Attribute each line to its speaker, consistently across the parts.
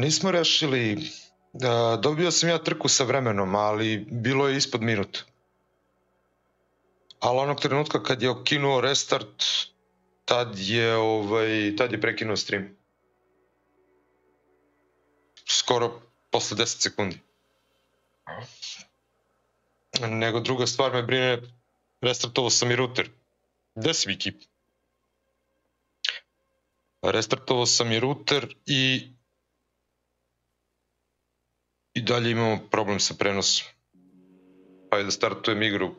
Speaker 1: Nismo rešili. Dobio sam ja trku sa vremenom, ali bilo je ispod minut. Ali onog trenutka kad je okinuo restart, tad je prekinuo stream. Skoro posle 10 sekundi. Nego druga stvar me brine, restartovao sam i router. Gde si, Viki? Restartovao sam i router i dalje imamo problem sa prenosom. Hajde da startujem igru.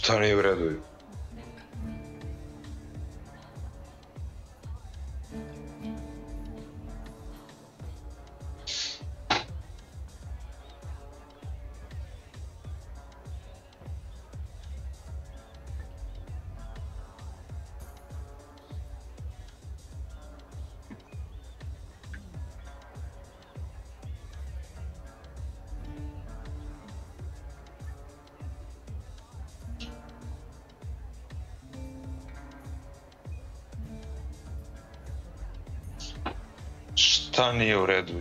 Speaker 1: Šta nije u redu? Šta nije u redu?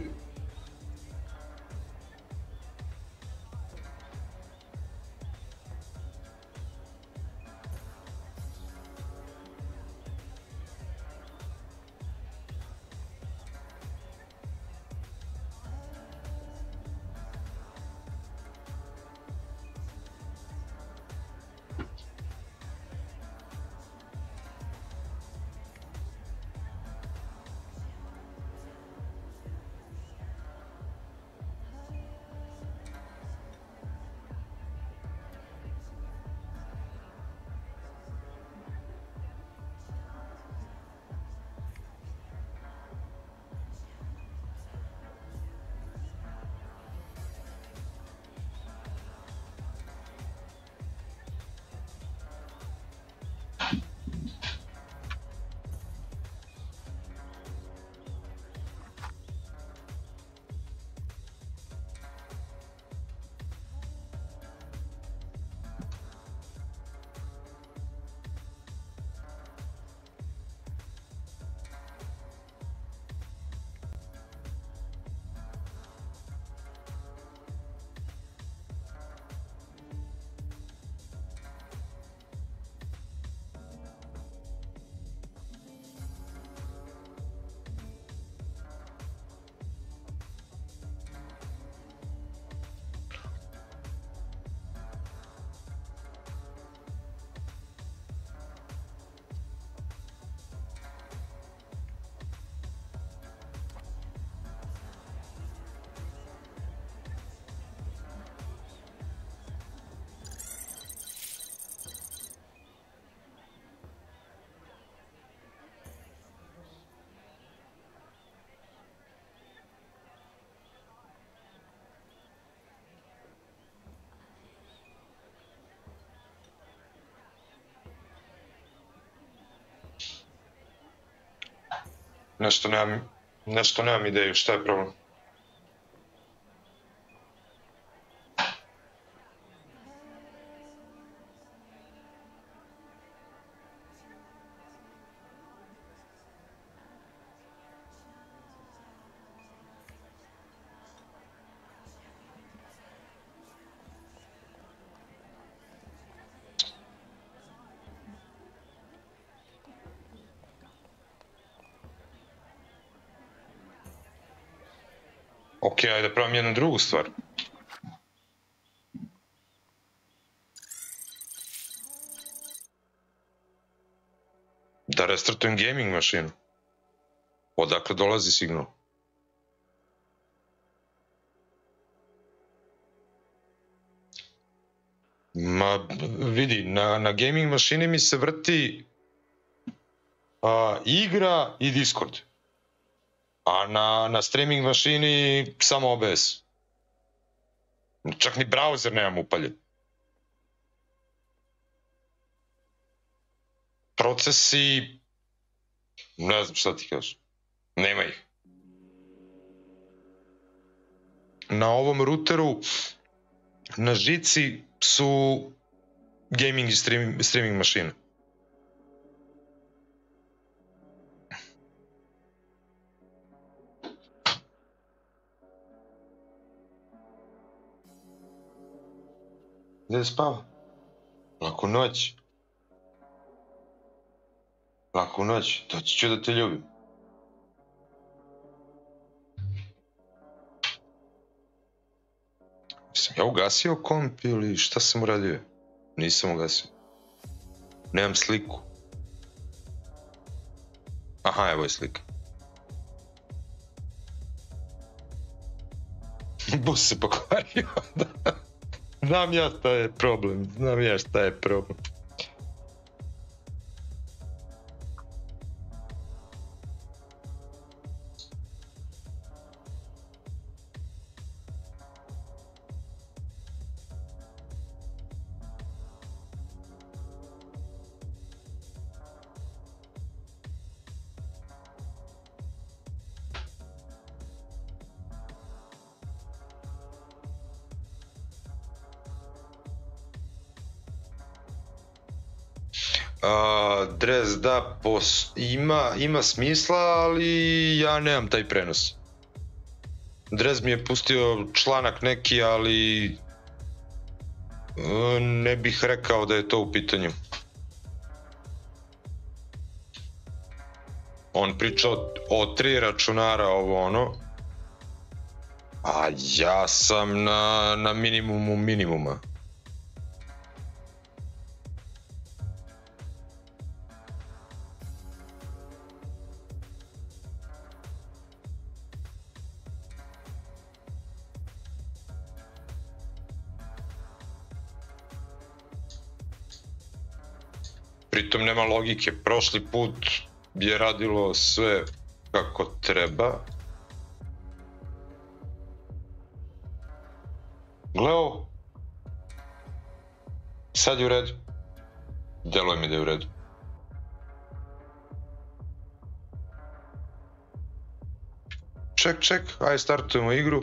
Speaker 1: Nešto nemam ideju, šta je problem? Ok, ajde da pravim jednu drugu stvar. Da restartujem gaming mašinu. Odakle dolazi signal? Ma, vidi, na gaming mašini mi se vrti igra i Discord. A na streaming mašini samo OBS. Čak ni browser nemam upaljen. Procesi, ne znam šta ti kažeš. Nema ih. Na ovom ruteru, na žici su gaming i streaming mašine. Gde spava? Laku noć. Laku noć, doći ću da te ljubim. Sam ja ugasio komp ili šta sam uradio? Nisam ugasio. Nemam sliku. Aha, evo je slika. Bus se pokvario. Znam ja šta je problem. Dres, da, ima smisla, ali ja nemam taj prenos. Dres mi je pustio članak neki, ali ne bih rekao da je to u pitanju. On priča o 3 računara, ovo ono, a ja sam na minimumu minimuma. Pritom nema logike, prošli put je radilo sve kako treba. Gle ovo. Sad je u redu. Deluje mi da je u redu. Ček, ajde startujemo igru.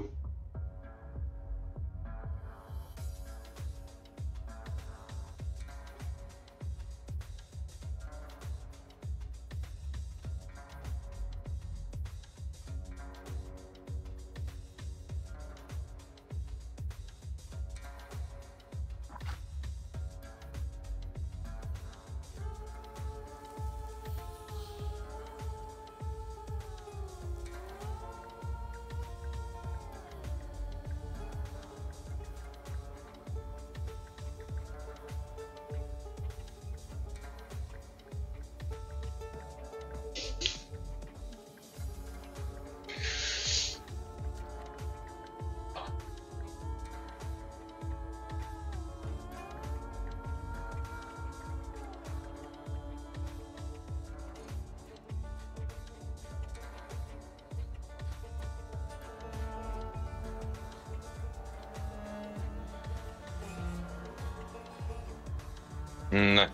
Speaker 1: Ne.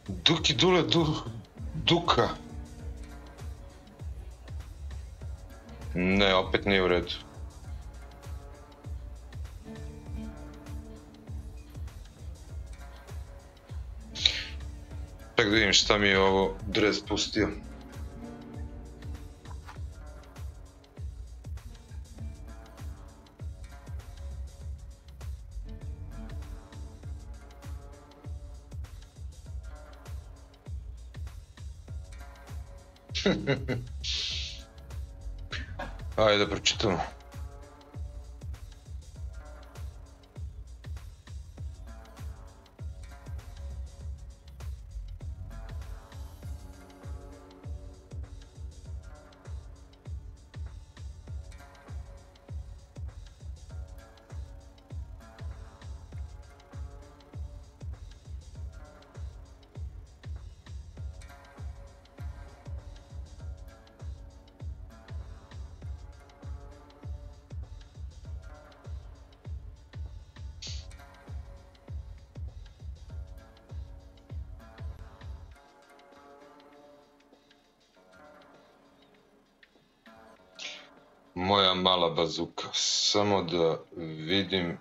Speaker 1: Duki Dule Duka. Ne, opet nije u redu. Ček da vidim šta mi je ovo dres pustio. Ajde da pročitamo. Moja mala bazuka, samo da vidim.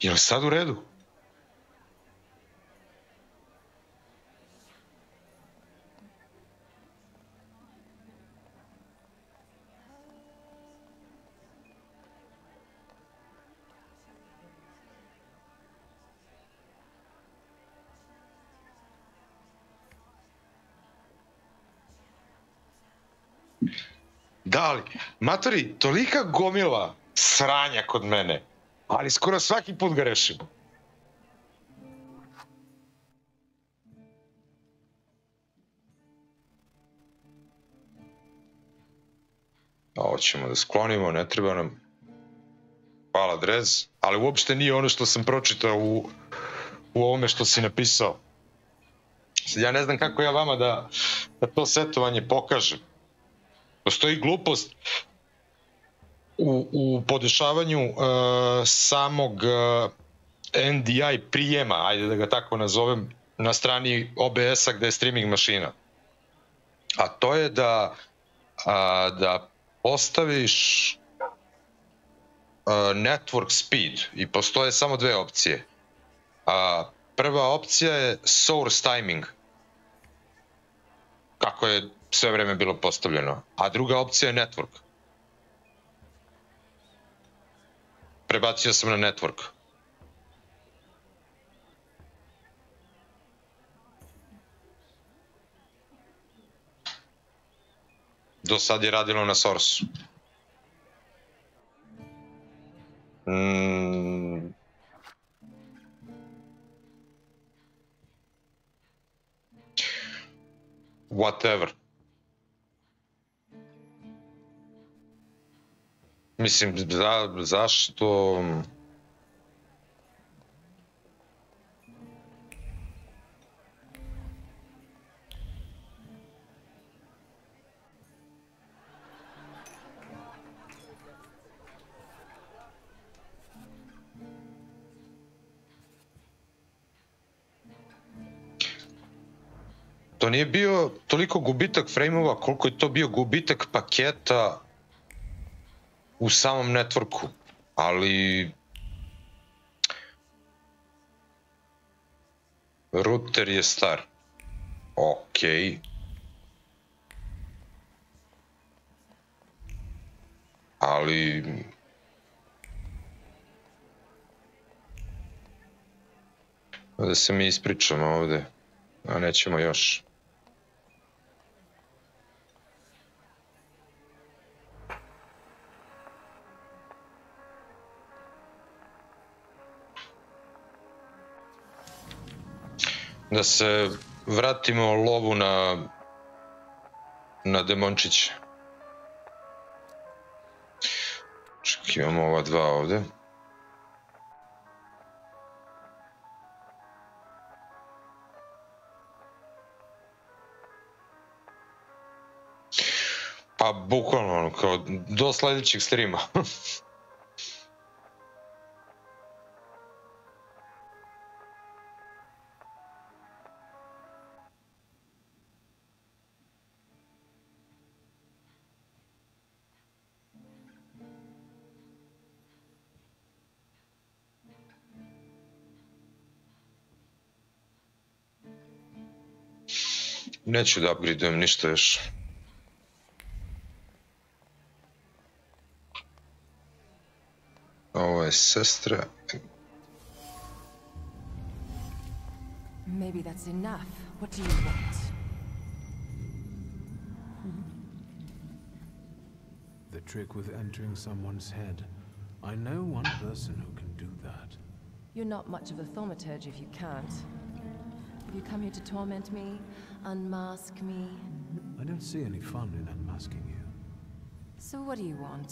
Speaker 1: Je li sad u redu? Da li, matori, tolika gomila sranja kod mene, ali skoro svaki put ga rešim. Ovo ćemo da sklonimo, ne treba nam. Hvala, Drez, ali uopšte nije ono što sam pročitao u ovome što si napisao. Ja ne znam kako ja vama da to setovanje pokažem. Postoji glupost u podešavanju samog NDI prijema, ajde da ga tako nazovem, na strani OBS-a gde je streaming mašina. A to je da postaviš network speed i postoje samo dve opcije. Prva opcija je source timing, kako je sve vreme bilo postavljeno, a druga opcija je network. Prebacio sam na network. Do sad je radilo na source-u. Whatever. Mislim, zašto... To nije bio toliko gubitak frame-ova koliko je to bio gubitak paketa u samom networku, ali router je star. Okej. Ali da se mi ispričamo ovde, a nećemo još. Da se vratimo lovu na demončiće. Čak imamo ova dva ovde. Pa bukvalno ono, kao do sledećeg streama. Neću da upgradeujem ništa još. Ovo je sestra.
Speaker 2: Maybe that's enough. What do you want?
Speaker 3: The trick with entering someone's head. I know one person who can do that.
Speaker 2: You're not much of a thaumaturge if you can't. Have you come here to torment me? Unmask me?
Speaker 3: I don't see any fun in unmasking you.
Speaker 2: So what do you want?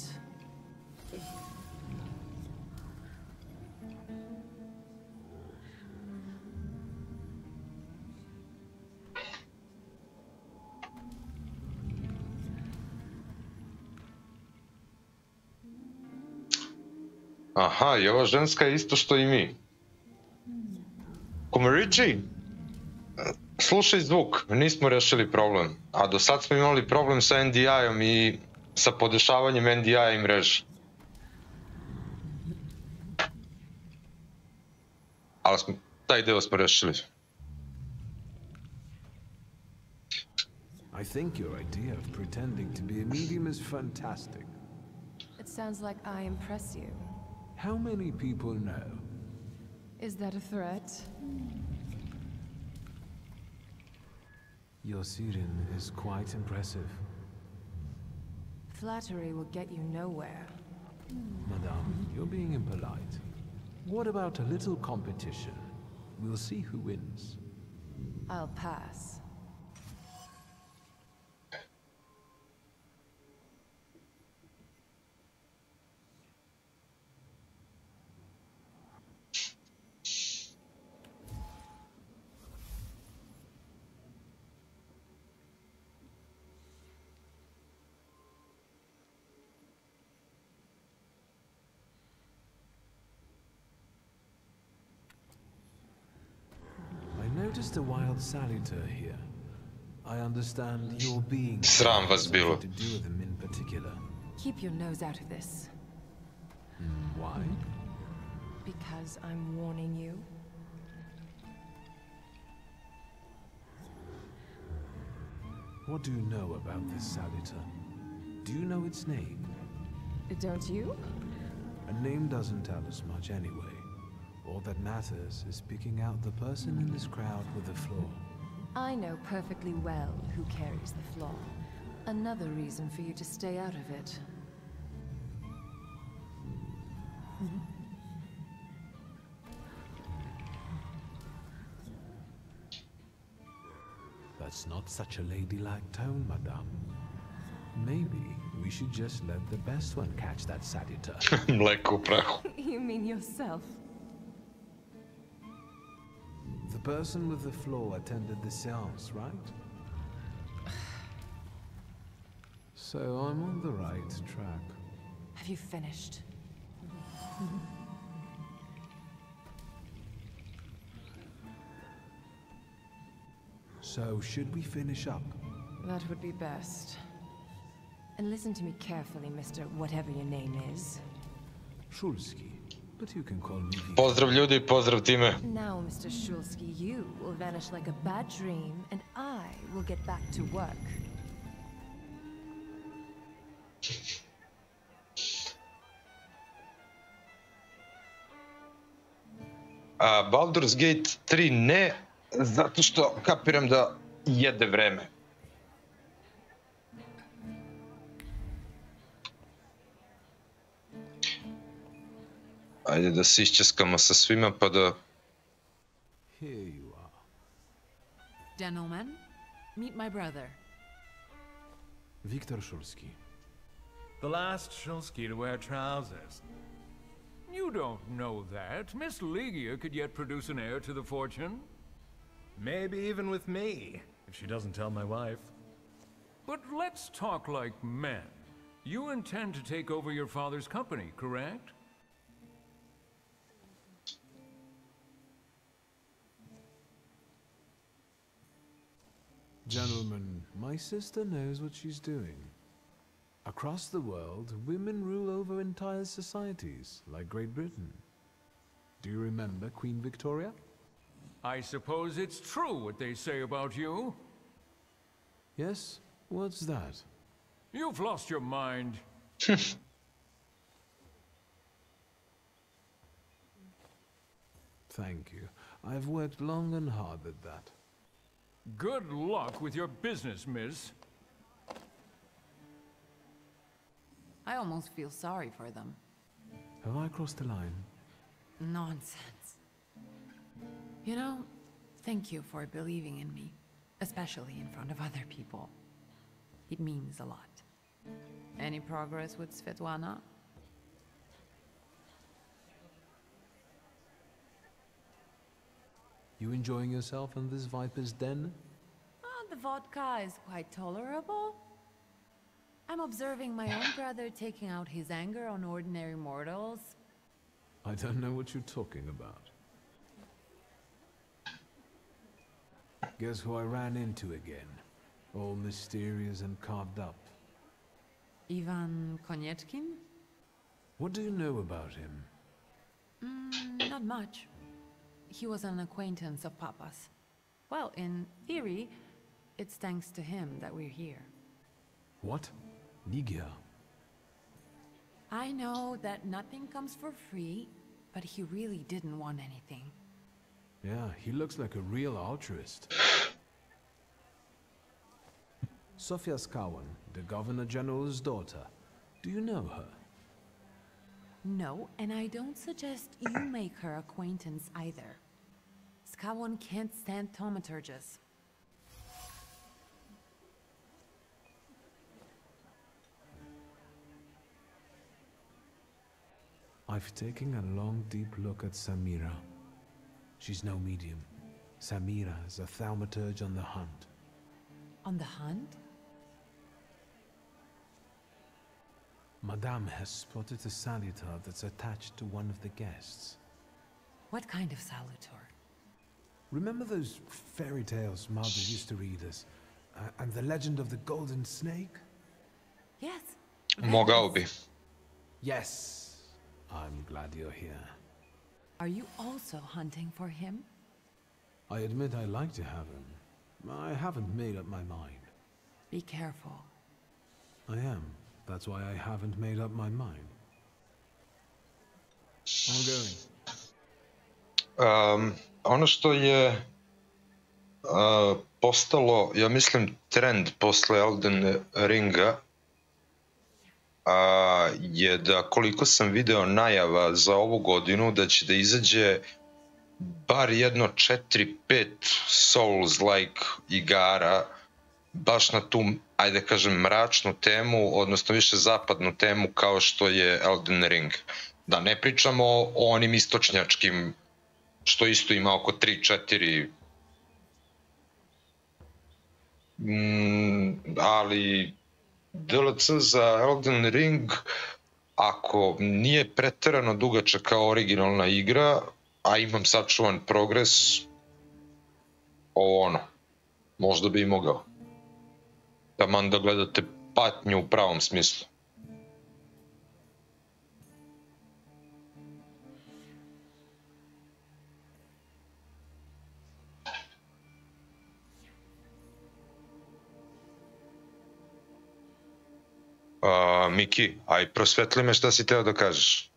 Speaker 1: Aha, i ova ženska je isto što i mi. Kumarichi, slušaj zvuk, nismo rešili problem. A do sad smo imali problem sa NDI-om i sa podešavanjem NDI-a i mreže. Ali taj deo smo rešili.
Speaker 3: I think your idea of pretending to be a medium is fantastic.
Speaker 2: It sounds like I impress you.
Speaker 3: How many people know?
Speaker 2: Is that a threat?
Speaker 3: Your Siren is quite impressive.
Speaker 2: Flattery will get you nowhere.
Speaker 3: Madame, you're being impolite. What about a little competition? We'll see who wins.
Speaker 2: I'll pass.
Speaker 3: Noticed a wild saluter here. I understand your being
Speaker 1: Sram vas bilo.
Speaker 3: to do with them in particular.
Speaker 2: Keep your nose out of this.
Speaker 3: Why?
Speaker 2: Because I'm warning you.
Speaker 3: What do you know about this saluter? Do you know its name?
Speaker 2: Don't you?
Speaker 3: A name doesn't tell us much anyway. All that matters is picking out the person in this crowd with the flaw.
Speaker 2: I know perfectly well who carries the flaw. Another reason for you to stay out of it.
Speaker 3: That's not such a ladylike tone, madame. Maybe we we should just let the best one catch that saluter.
Speaker 1: Mleko u prahu.
Speaker 2: You mean yourself?
Speaker 3: The person with the flaw attended the seance, right? So I'm on the right track.
Speaker 2: Have you finished?
Speaker 3: So should we finish up?
Speaker 2: That would be best. And listen to me carefully, Mr. Whatever your name is.
Speaker 3: Shulski, but you can call me Viktor.
Speaker 1: Pozdrav ljudi, pozdrav time.
Speaker 2: Now, Mr. Shulski, you will vanish like a bad dream, and I will get back to work.
Speaker 1: Baldur's Gate 3 ne, zato što kapiram da jede vreme. Ajde da se iščeskamo sa svima pa da...
Speaker 3: Here you are.
Speaker 4: Gentlemen, meet my brother.
Speaker 3: Viktor Shulski.
Speaker 5: The last Shulski to wear trousers.
Speaker 6: You don't know that. Miss Ligia could yet produce an heir to the fortune.
Speaker 5: Maybe even with me, if she doesn't tell my wife.
Speaker 6: But let's talk like men. You intend to take over your father's company, correct?
Speaker 3: Gentlemen, my sister knows what she's doing. Across the world, women rule over entire societies, like Great Britain. Do you remember Queen Victoria?
Speaker 6: I suppose it's true what they say about you.
Speaker 3: Yes? What's that?
Speaker 6: You've lost your mind.
Speaker 3: Thank you. I've worked long and hard at that.
Speaker 6: Good luck with your business, miss.
Speaker 4: I almost feel sorry for them.
Speaker 3: Have I crossed the line?
Speaker 4: Nonsense. You know, thank you for believing in me, especially in front of other people. It means a lot. Any progress with Svetlana?
Speaker 3: You enjoying yourself in this Viper's den?
Speaker 4: Oh, the vodka is quite tolerable. I'm observing my own brother taking out his anger on ordinary mortals.
Speaker 3: I don't know what you're talking about. Guess who I ran into again? All mysterious and carved up.
Speaker 4: Ivan Konieczkin?
Speaker 3: What do you know about him?
Speaker 4: Not much. He was an acquaintance of Papa's. Well, in theory, it's thanks to him that we're here.
Speaker 3: What? Ligia?
Speaker 4: I know that nothing comes for free, but he really didn't want anything.
Speaker 3: Yeah, he looks like a real altruist. Sofia Skawan, the Governor General's daughter. Do you know her?
Speaker 4: No, and I don't suggest you make her acquaintance either. Skawon can't stand thaumaturges.
Speaker 3: I've taken a long, deep look at Samira. She's no medium. Samira is a thaumaturge on the hunt.
Speaker 4: On the hunt?
Speaker 3: Madame has spotted a salutar that's attached to one of the guests.
Speaker 4: What kind of salutor?
Speaker 3: Remember those fairy tales Mother used to read us? And the legend of the golden snake?
Speaker 4: Yes.
Speaker 1: Mogao bi.
Speaker 3: Yes. I'm glad you're here.
Speaker 4: Are you also hunting for him?
Speaker 3: I admit I like to have him. I haven't made up my mind.
Speaker 4: Be careful.
Speaker 3: I am. That's why I haven't made up my mind. I'm going.
Speaker 1: Ono što je postalo, ja mislim, trend posle Elden Ringa je da, koliko sam video najava za ovu godinu, da će da izađe bar jedno 4-5 Souls-like igara baš na tu, ajde kažem, mračnu temu, odnosno više zapadnu temu kao što je Elden Ring. Da ne pričamo o onim istočnjačkim, što isto ima oko 3-4, ali DLC za Elden Ring, ako nije preterano dugačak kao originalna igra, a imam sačuvan progres, možda bi i mogao. Taman da gledate patnju u pravom smislu. Miki, aj prosvetli me šta si teo da kažeš.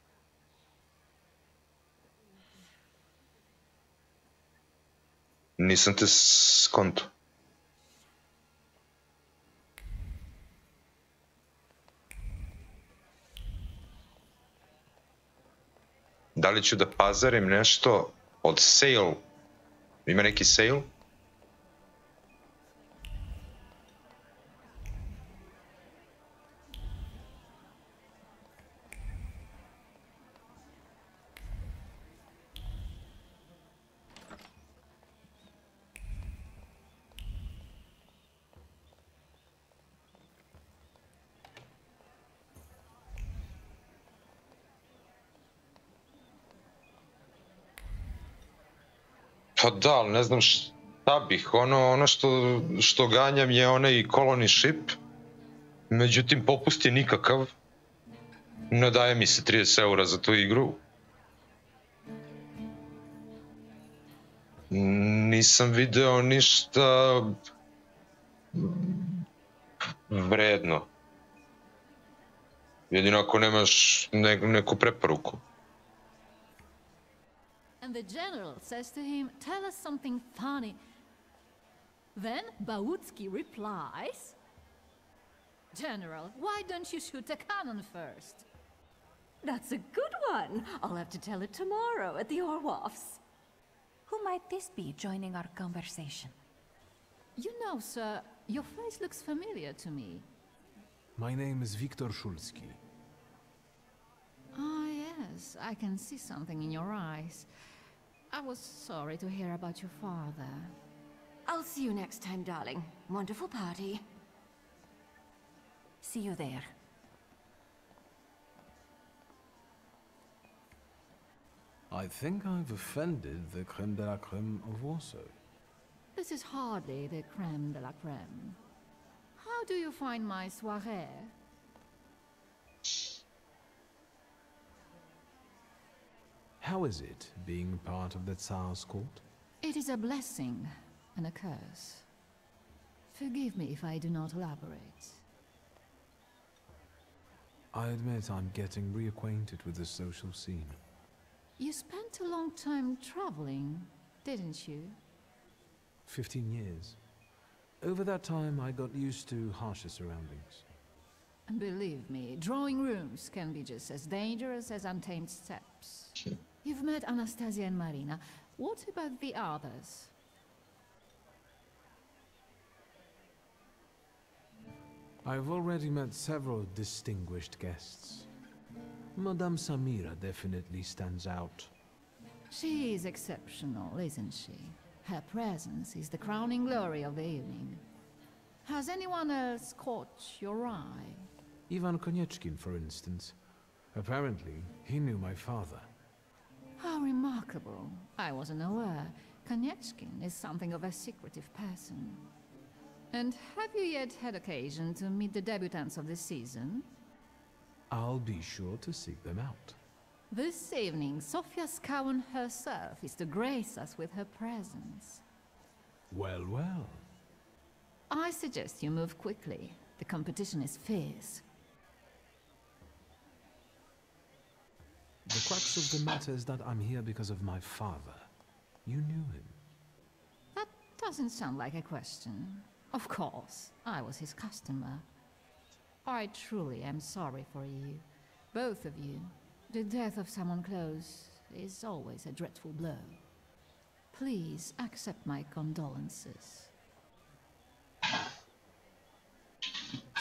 Speaker 1: Nisam te skonto. Da li ću da pazarim nešto od sale? Ima neki sale? Pa da, ali ne znam šta bih. Ono što ganjam je onaj colony ship. Međutim, popust je nikakav. Ne daje mi se 30 eura za tu igru. Nisam video ništa vredno. Jedino ako nemaš neku preporuku.
Speaker 7: And the general says to him, "Tell us something funny." Then Bautski replies, "General, why don't you shoot a cannon first?"
Speaker 8: That's a good one. I'll have to tell it tomorrow at the Orwoffs. Who might this be joining our conversation?
Speaker 7: You know, sir, your face looks familiar to me.
Speaker 3: My name is Viktor Szulski.
Speaker 7: Ah, yes, I can see something in your eyes. I was sorry to hear about your father.
Speaker 8: I'll see you next time, darling. Wonderful party. See you there.
Speaker 3: I think I've offended the creme de la creme of Warsaw.
Speaker 7: This is hardly the creme de la creme. How do you find my soirée?
Speaker 3: How is it being part of the Tsar's court?
Speaker 7: It is a blessing and a curse. Forgive me if I do not elaborate.
Speaker 3: I admit I'm getting reacquainted with the social scene.
Speaker 7: You spent a long time traveling, didn't you?
Speaker 3: 15 years. Over that time, I got used to harsher surroundings.
Speaker 7: And believe me, drawing rooms can be just as dangerous as untamed steppes. You've met Anastasia and Marina. What about the others?
Speaker 3: I've already met several distinguished guests. Madame Samira definitely stands out.
Speaker 7: She is exceptional, isn't she? Her presence is the crowning glory of the evening. Has anyone else caught your eye?
Speaker 3: Ivan Konieczkin, for instance. Apparently, he knew my father.
Speaker 7: How remarkable. I wasn't aware. Konieczkin is something of a secretive person. And have you yet had occasion to meet the debutants of this season?
Speaker 3: I'll be sure to seek them out.
Speaker 7: This evening, Sofia Skawen herself is to grace us with her presence.
Speaker 3: Well, well.
Speaker 7: I suggest you move quickly. The competition is fierce.
Speaker 3: The crux of the matter is that I'm here because of my father. You knew him.
Speaker 7: That doesn't sound like a question. Of course, I was his customer. I truly am sorry for you, both of you. The death of someone close is always a dreadful blow. Please accept my condolences.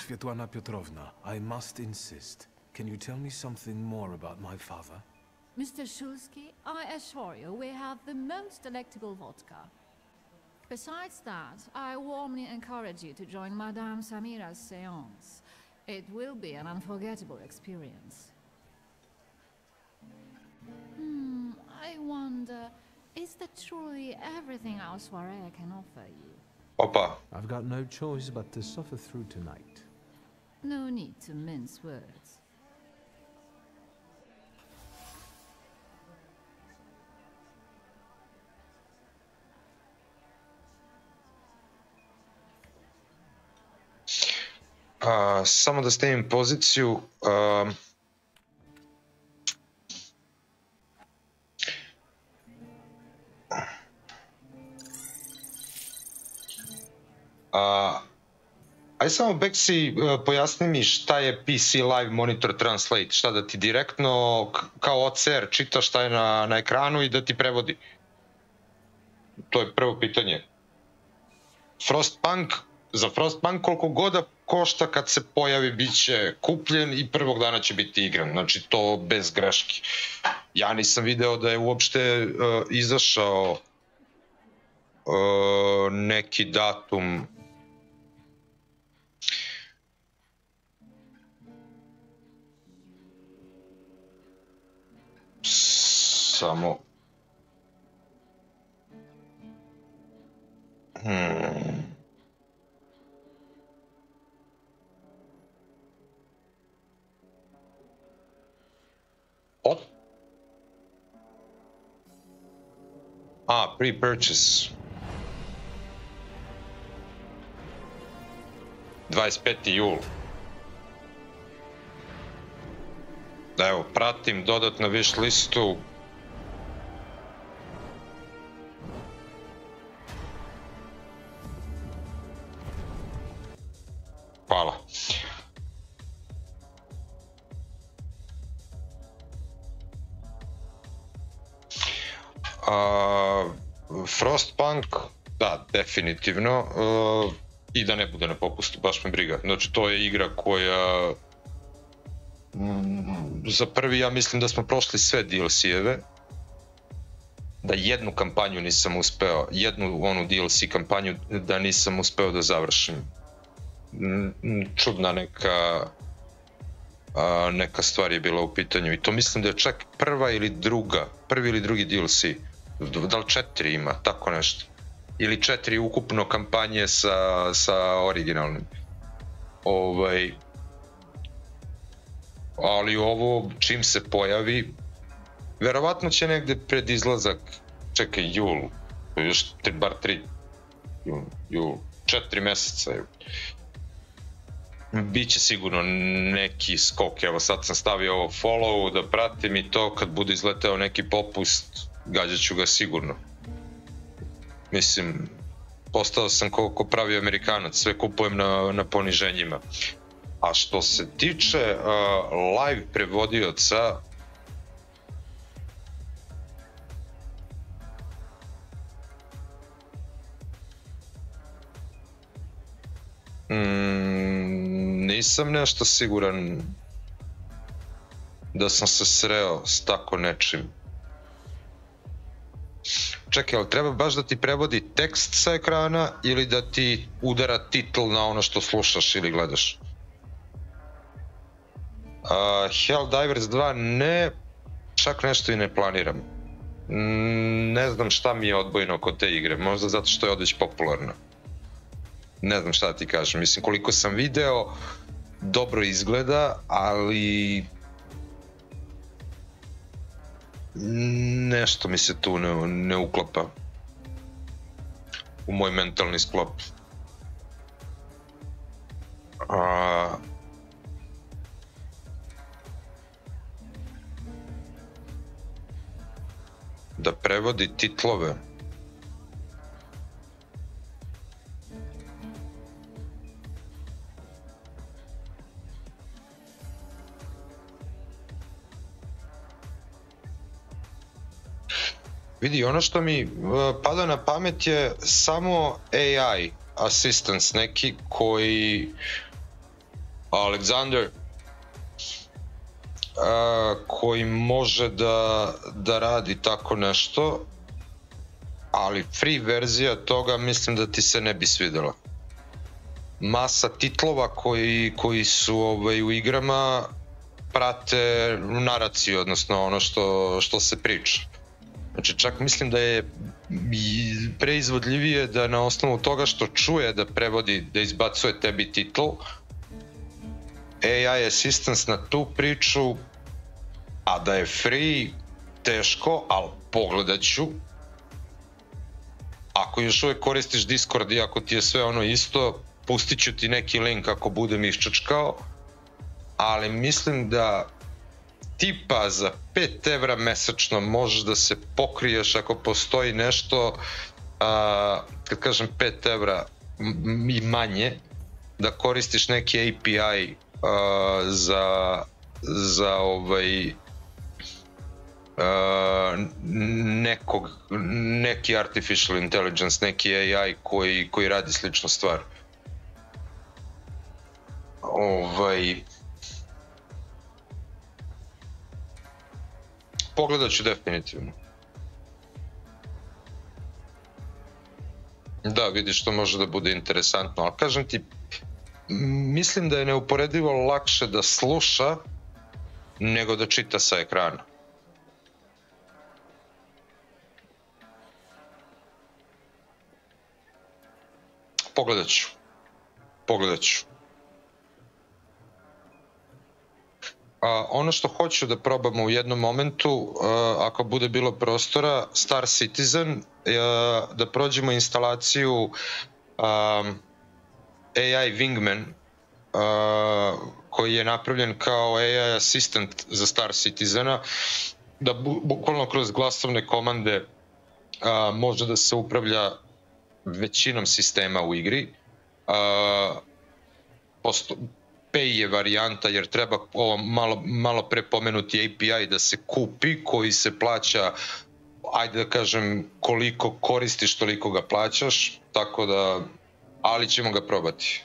Speaker 3: Svetlana Petrovna, I must insist. Can you tell me something more about my father?
Speaker 7: Mr. Shulsky, I assure you we have the most delectable vodka. Besides that, I warmly encourage you to join Madame Samira's séance. It will be an unforgettable experience. I wonder, is that truly everything our soirée can offer you?
Speaker 1: Opa.
Speaker 3: I've got no choice but to suffer through tonight.
Speaker 7: No need to mince words.
Speaker 1: Samo da stavim poziciju. Aj samo Beksi pojasni mi šta je PC Live Monitor Translate, šta da ti direktno kao OCR čita šta je na ekranu i da ti prevodi. To je prvo pitanje. Frostpunk, za Frostpunk koliko god da košta kad se pojavi bit će kupljen i prvog dana će biti igran, znači to bez greški. Ja nisam video da je uopšte izašao neki datum. Samo pre-purchase 25. jul. Da, evo, pratim dodatno wish listu. Hvala. Frostpunk, da, definitivno. I da ne bude na popustu, baš me briga. Znači, to je igra koja... Za prvi, ja mislim da smo prošli sve DLC-eve. Da jednu kampanju nisam uspeo, jednu onu DLC kampanju da nisam uspeo da završim. Čudna neka stvar je bila u pitanju i to mislim da je čak prvi ili drugi DLC. Da li 4 ima, tako nešto. Ili 4 ukupno kampanje sa originalnim. Ali ovo, čim se pojavi, verovatno će negde pred izlazak, čekaj, jul, još bar 4 meseca. Biće sigurno neki skok, evo sad sam stavio ovo follow da pratim i to kad bude izleteo neki popust, gađat ću ga sigurno. Mislim, postao sam ko pravi Amerikanac, sve kupujem na poniženjima. A što se tiče live prevodioca, nisam nešto siguran da sam se sreo s tako nečim. Čekaj, ali treba baš da ti prevodi tekst sa ekrana ili da ti udara titl na ono što slušaš ili gledaš? Helldivers 2 ne, čak nešto i ne planiram. Ne znam šta mi je odbojno kod te igre, možda zato što je odveć popularna. Ne znam šta da ti kažem, mislim koliko sam video, dobro izgleda, ali nešto mi se tu ne uklapa u moj mentalni sklop. Da prevodi titlove. Vidi, ono što mi pada na pamet je samo AI assistance neki koji Alexander, koji može da radi tako nešto, ali free verzija toga mislim da ti se ne bi svidela. Masa titlova koji su u igrama prate naraciju, odnosno ono što se priča. Znači čak mislim da je preizvodljivije da na osnovu toga što čuje da prevodi, da izbacuje tebi titl, AI assistance na tu priču, a da je free, teško, ali pogledat ću. Ako još uvijek koristiš Discord i ako ti je sve ono isto, pustit ću ti neki link ako budem iščačkao, ali mislim da tipa za 5 evra mesečno možeš da se pokriješ ako postoji nešto, kad kažem 5 evra i manje, da koristiš neki API za neki artificial intelligence, neki AI koji radi sličnu stvar. Pogledat ću definitivno. Da, vidiš, to može da bude interesantno, ali kažem ti, mislim da je neuporedivo lakše da sluša nego da čita sa ekrana. Pogledat ću. Ono što hoću da probamo u jednom momentu, ako bude bilo prostora, Star Citizen, da prođemo instalaciju AI Wingman, koji je napravljen kao AI assistant za Star Citizena, da bukvalno kroz glasovne komande može da se upravlja većinom sistema u igri. Pay je varijanta jer treba ovo malo pre pomenuti API da se kupi, koji se plaća, ajde da kažem, koliko koristiš toliko ga plaćaš, tako da, ali ćemo ga probati.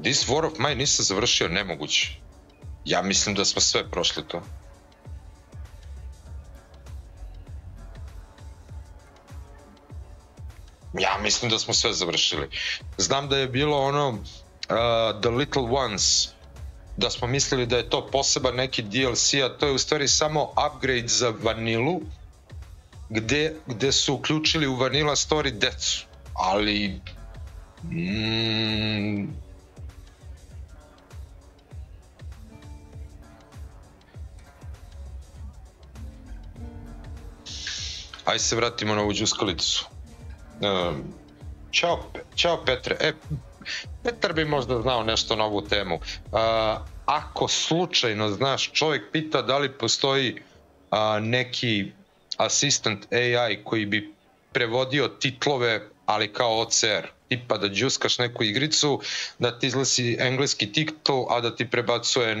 Speaker 1: This War of Mine nisam završio, nemoguće. Ja mislim da smo sve prošli to. Ja mislim da smo sve završili. Znam da je bilo ono The Little Ones, da smo mislili da je to poseban neki DLC, a to je u stvari samo upgrade za vanilu, gde su uključili u vanila story decu, ali... Ajde se vratimo na ovu džuskalicu. Ćao Petre. Petar bi možda znao nešto na ovu temu. Ako slučajno znaš, čovjek pita da li postoji neki assistant AI koji bi prevodio titlove, ali kao OCR. Tipa da džuskaš neku igricu, da ti izlasi engleski titl, a da ti prebacuje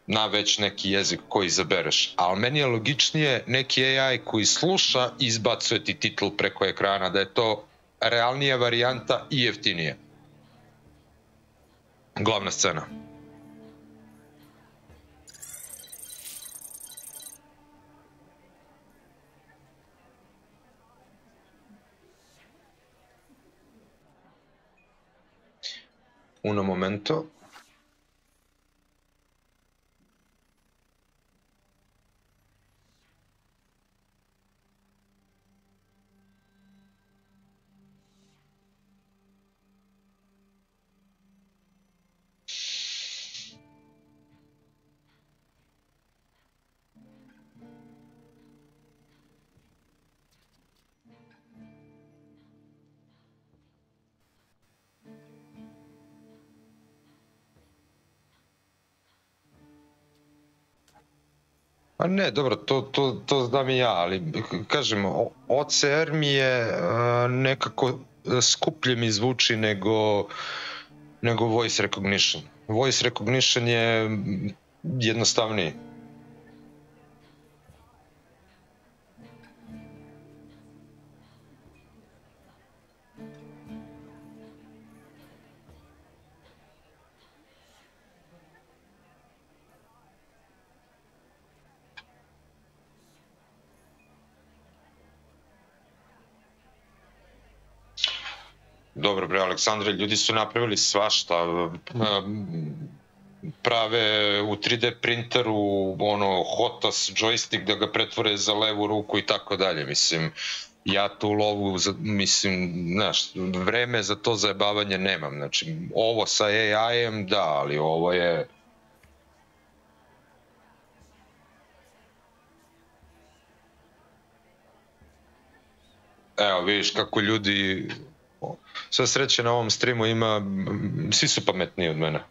Speaker 1: na već neki jezik koji izabereš. Ali meni je logičnije neki AI koji sluša i izbacuje ti titl preko ekrana, da je to realnija varijanta i jeftinije. Glavna scena. Uno momento. Pa ne, dobro, to znam i ja, ali kažem, OCR mi je nekako skuplje mi zvuči nego voice recognition. Voice recognition je jednostavniji. Dobro bre, Aleksandre, ljudi su napravili svašta. Prave u 3D printeru ono HOTAS joystick da ga pretvore za levu ruku i tako dalje. Mislim, ja tu lovu, mislim, znaš, vreme za to zajebavanje nemam. Znači, ovo sa AI-em da, ali ovo je... Evo, vidiš kako ljudi... Sve sreće na ovom streamu ima... Svi su pametniji od mene.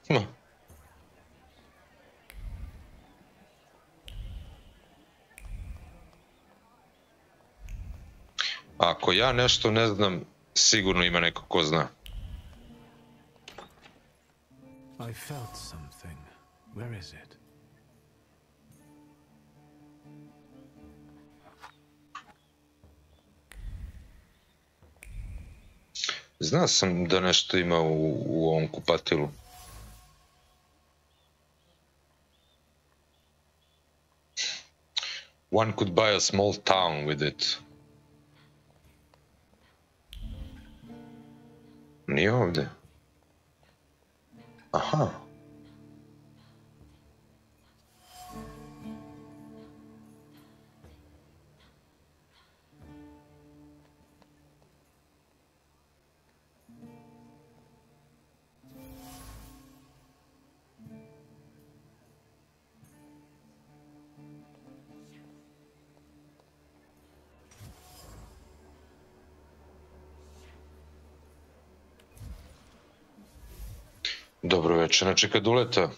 Speaker 1: Ako ja nešto ne znam, sigurno ima neko ko zna.
Speaker 3: I felt something. Where is it?
Speaker 1: Znao sam da nešto ima u ovom kupatilu. One could buy a small town with it. Nije ovdje. Aha. Dobro večer, znači kad uleta.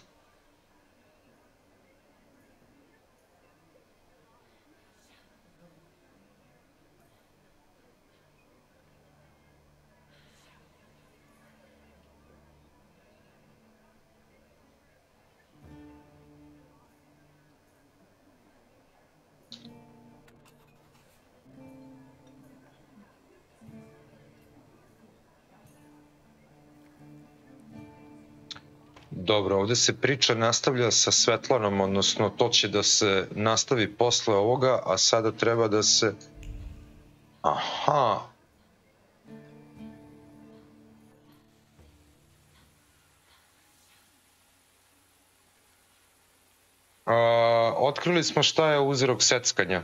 Speaker 1: Dobro, ovdje se priča nastavlja sa Svetlanom, odnosno to će da se nastavi posle ovoga, a sada treba da se... Aha. Otkrili smo šta je uzrok seckanja.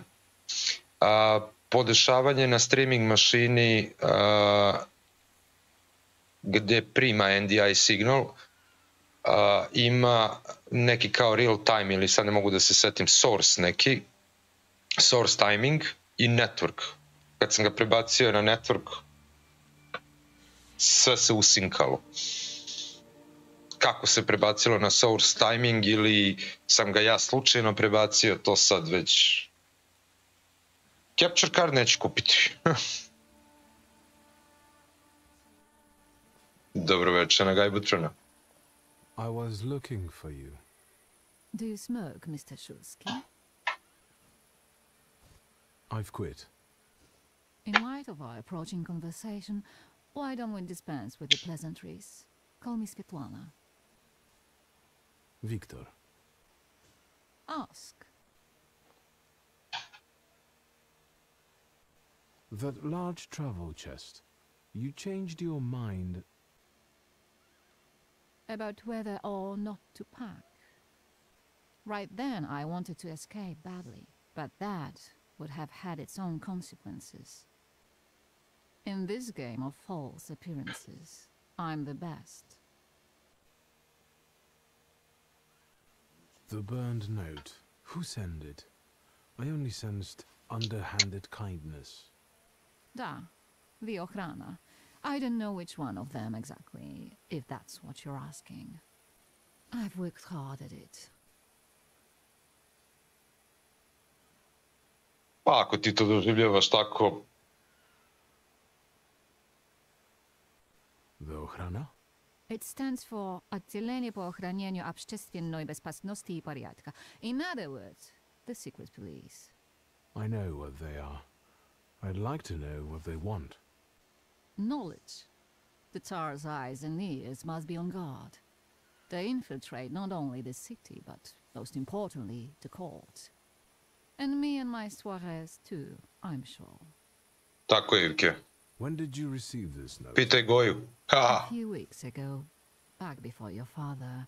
Speaker 1: Podešavanje na streaming mašini gdje prima NDI signal ima neki kao real time ili sad ne mogu da se setim source neki, source timing i network. Kad sam ga prebacio na network, sve se usinkalo. Kako se prebacilo na source timing ili sam ga ja slučajno prebacio, to sad već... Capture card neću kupiti. Dobro večer na Gajbutrana.
Speaker 3: I was looking for you.
Speaker 7: Do you smoke, Mr. Shulsky?
Speaker 3: I've quit.
Speaker 7: In light of our approaching conversation, why don't we dispense with the pleasantries? Call me Svetlana.
Speaker 3: Victor.
Speaker 7: Ask.
Speaker 3: That large travel chest. You changed your mind
Speaker 7: About whether or not to pack. Right then, I wanted to escape badly, but that would have had its own consequences. In this game of false appearances, I'm the best.
Speaker 3: The burned note. Who sent it? I only sensed underhanded kindness.
Speaker 7: Da, the Ochrana. I don't know which one of them exactly, if that's what you're asking. I've worked hard at it.
Speaker 1: Pa ako ti to doživljavaš tako...
Speaker 3: The Ochrana?
Speaker 7: It stands for Отделение по охранению общественной безопасности и порядка. In other words, the secret police.
Speaker 3: I know what they are. I'd like to know what they want.
Speaker 7: Knowledge. The Tsar's eyes and ears must be on guard. They infiltrate not only the city, but most importantly, the court. And me and my Suarez too, I'm sure.
Speaker 1: Tako je, Ivke.
Speaker 3: When did you receive this note?
Speaker 1: Pitaj Goju.
Speaker 7: A
Speaker 1: Ha!
Speaker 7: few weeks ago, back before your father.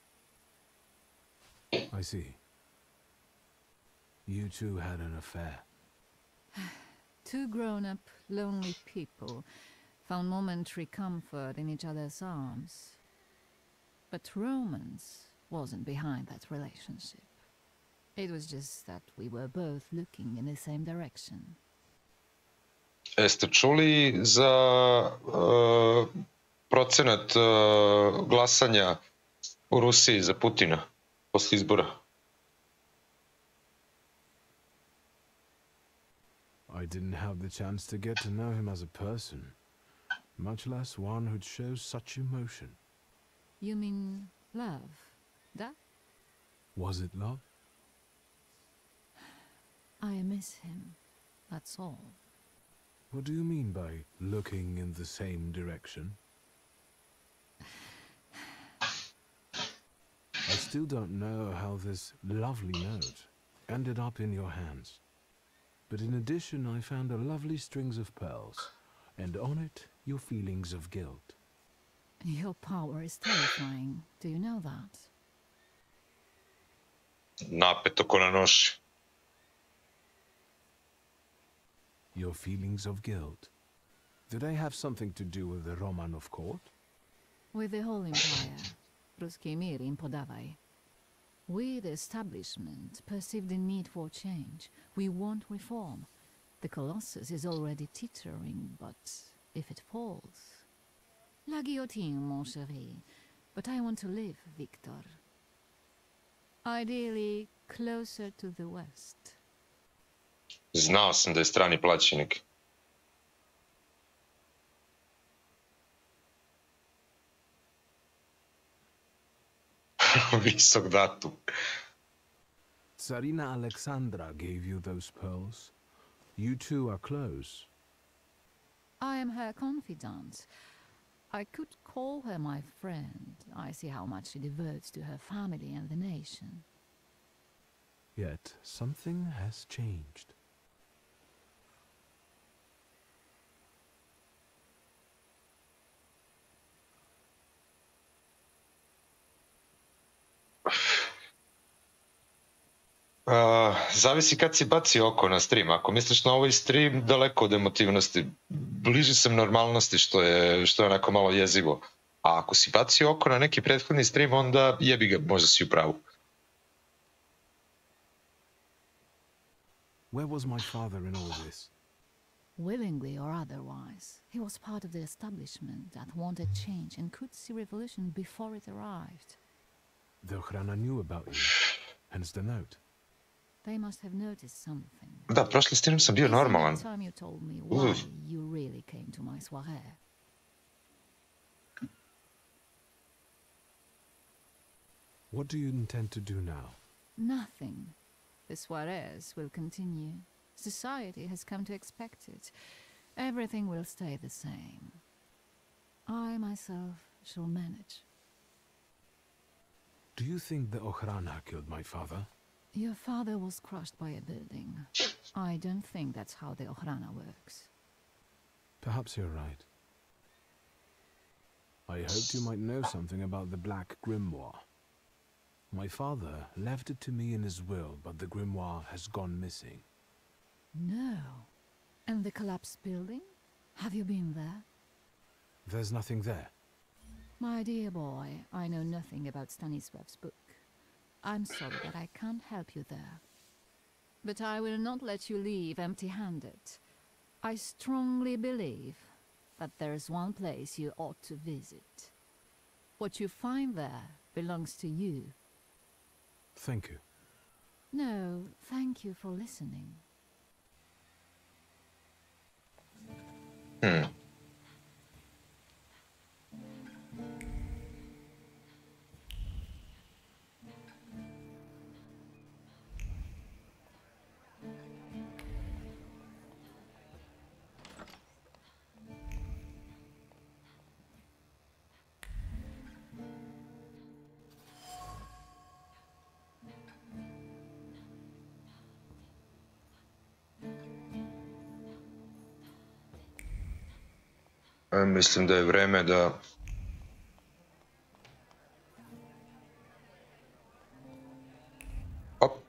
Speaker 3: I see. You two had an affair.
Speaker 7: Two grown-up, lonely people found momentary comfort in each other's arms. But romance wasn't behind that relationship. It was just that we were both looking in the same direction.
Speaker 1: Jeste čuli za procenat glasanja u Rusiji za Putina posle izbora?
Speaker 3: I didn't have the chance to get to know him as a person, much less one who'd show such emotion.
Speaker 7: You mean love? That?
Speaker 3: Was it love?
Speaker 7: I miss him. That's all.
Speaker 3: What do you mean by looking in the same direction? I still don't know how this lovely note ended up in your hands. But in addition, I found a lovely strings of pearls, and on it, your feelings of guilt.
Speaker 7: Your power is terrifying. Do you know that?
Speaker 1: Napeto ko na noši.
Speaker 3: Your feelings of guilt. Do they have something to do with the Romanov court?
Speaker 7: With the whole empire. Ruski mir im podawaj. We, the establishment, perceive the need for change. We want reform. The Colossus is already teetering, but if it falls... La guillotine, mon chéri. But I want to live, Victor. Ideally, closer to the west.
Speaker 1: Znao sam da je strani plaćenik. Visok datum.
Speaker 3: Tsarina Alexandra gave you those pearls. You two are close.
Speaker 7: I am her confidant. I could call her my friend. I see how much she devotes to her family and the nation.
Speaker 3: Yet something has changed.
Speaker 1: Zavisi kad si baci oko na stream. Ako misliš na ovaj stream, daleko od emotivnosti. Bliži sam normalnosti, što je onako malo jezivo. A ako si baci oko na neki prethodni stream, onda jebi ga, možda si u pravu.
Speaker 3: Where was my father in all this?
Speaker 7: Willingly or otherwise, he was part of the establishment that wanted change and could see revolution before it arrived.
Speaker 3: The Ochrana knew about you, hence the note.
Speaker 7: They must have noticed something.
Speaker 1: Da, prošli stream sam bio normalan.
Speaker 7: This is the time you told me why you really came to my soirée.
Speaker 3: What do you intend to do now?
Speaker 7: Nothing. The soirées will continue. Society has come to expect it. Everything will stay the same. I myself shall manage.
Speaker 3: Do you think the Ochrana killed my father?
Speaker 7: Your father was crushed by a building. I don't think that's how the Ochrana works.
Speaker 3: Perhaps you're right. I hoped you might know something about the Black Grimoire. My father left it to me in his will, but the grimoire has gone missing.
Speaker 7: No. And the collapsed building? Have you been there?
Speaker 3: There's nothing there.
Speaker 7: My dear boy, I know nothing about Stanislav's book. I'm sorry that I can't help you there. But I will not let you leave empty-handed. I strongly believe that there's one place you ought to visit. What you find there belongs to you.
Speaker 3: Thank you.
Speaker 7: No, thank you for listening.
Speaker 1: Mislim da je vreme da... Op.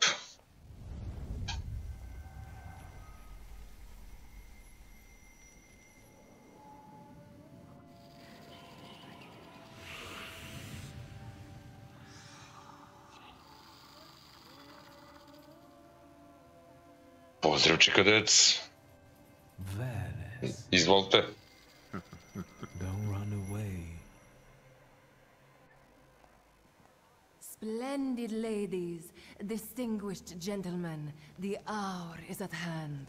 Speaker 1: Pozdrav, čikadec. Izvolite.
Speaker 3: Don't run away.
Speaker 2: Splendid ladies, distinguished gentlemen, the hour is at hand.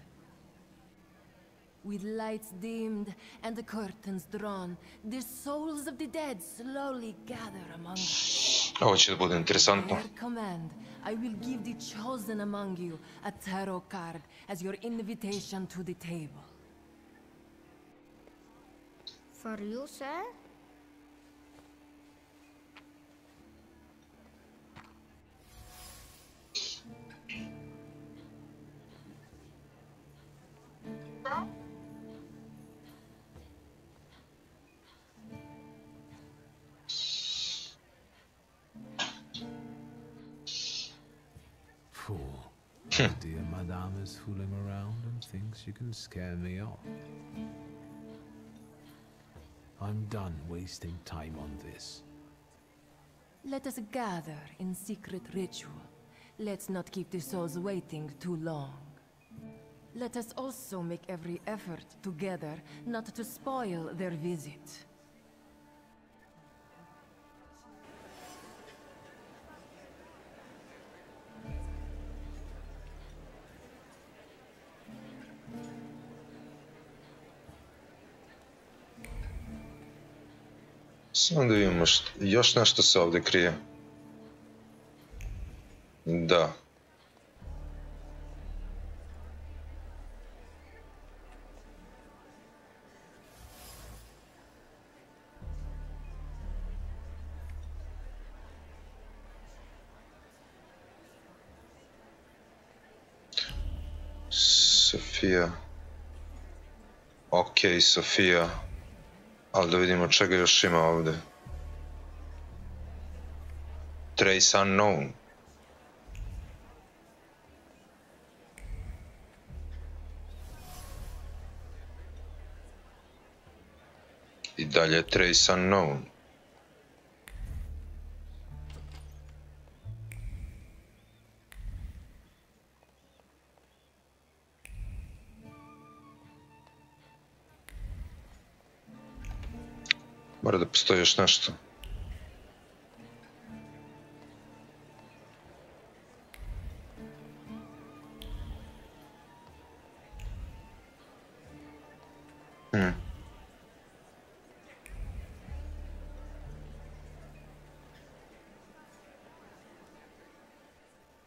Speaker 2: With lights dimmed and the curtains drawn, the souls of the dead slowly gather among us.
Speaker 1: Ovo će da bude interesantno.
Speaker 2: At their command, I will give the chosen among you a tarot card as your invitation to the table.
Speaker 9: For you, sir?
Speaker 3: Fool. Dear Madame is fooling around and thinks you can scare me off. I'm done wasting time on this.
Speaker 2: Let us gather in secret ritual. Let's not keep the souls waiting too long. Let us also make every effort together not to spoil their visit.
Speaker 1: Samo da vidimo još nešto se ovdje krije. Da. Sofija. Ok, Sofija. Ali da vidimo čega još ima ovdje. Trace unknown. I dalje trace unknown. Mora da postoji još nešto.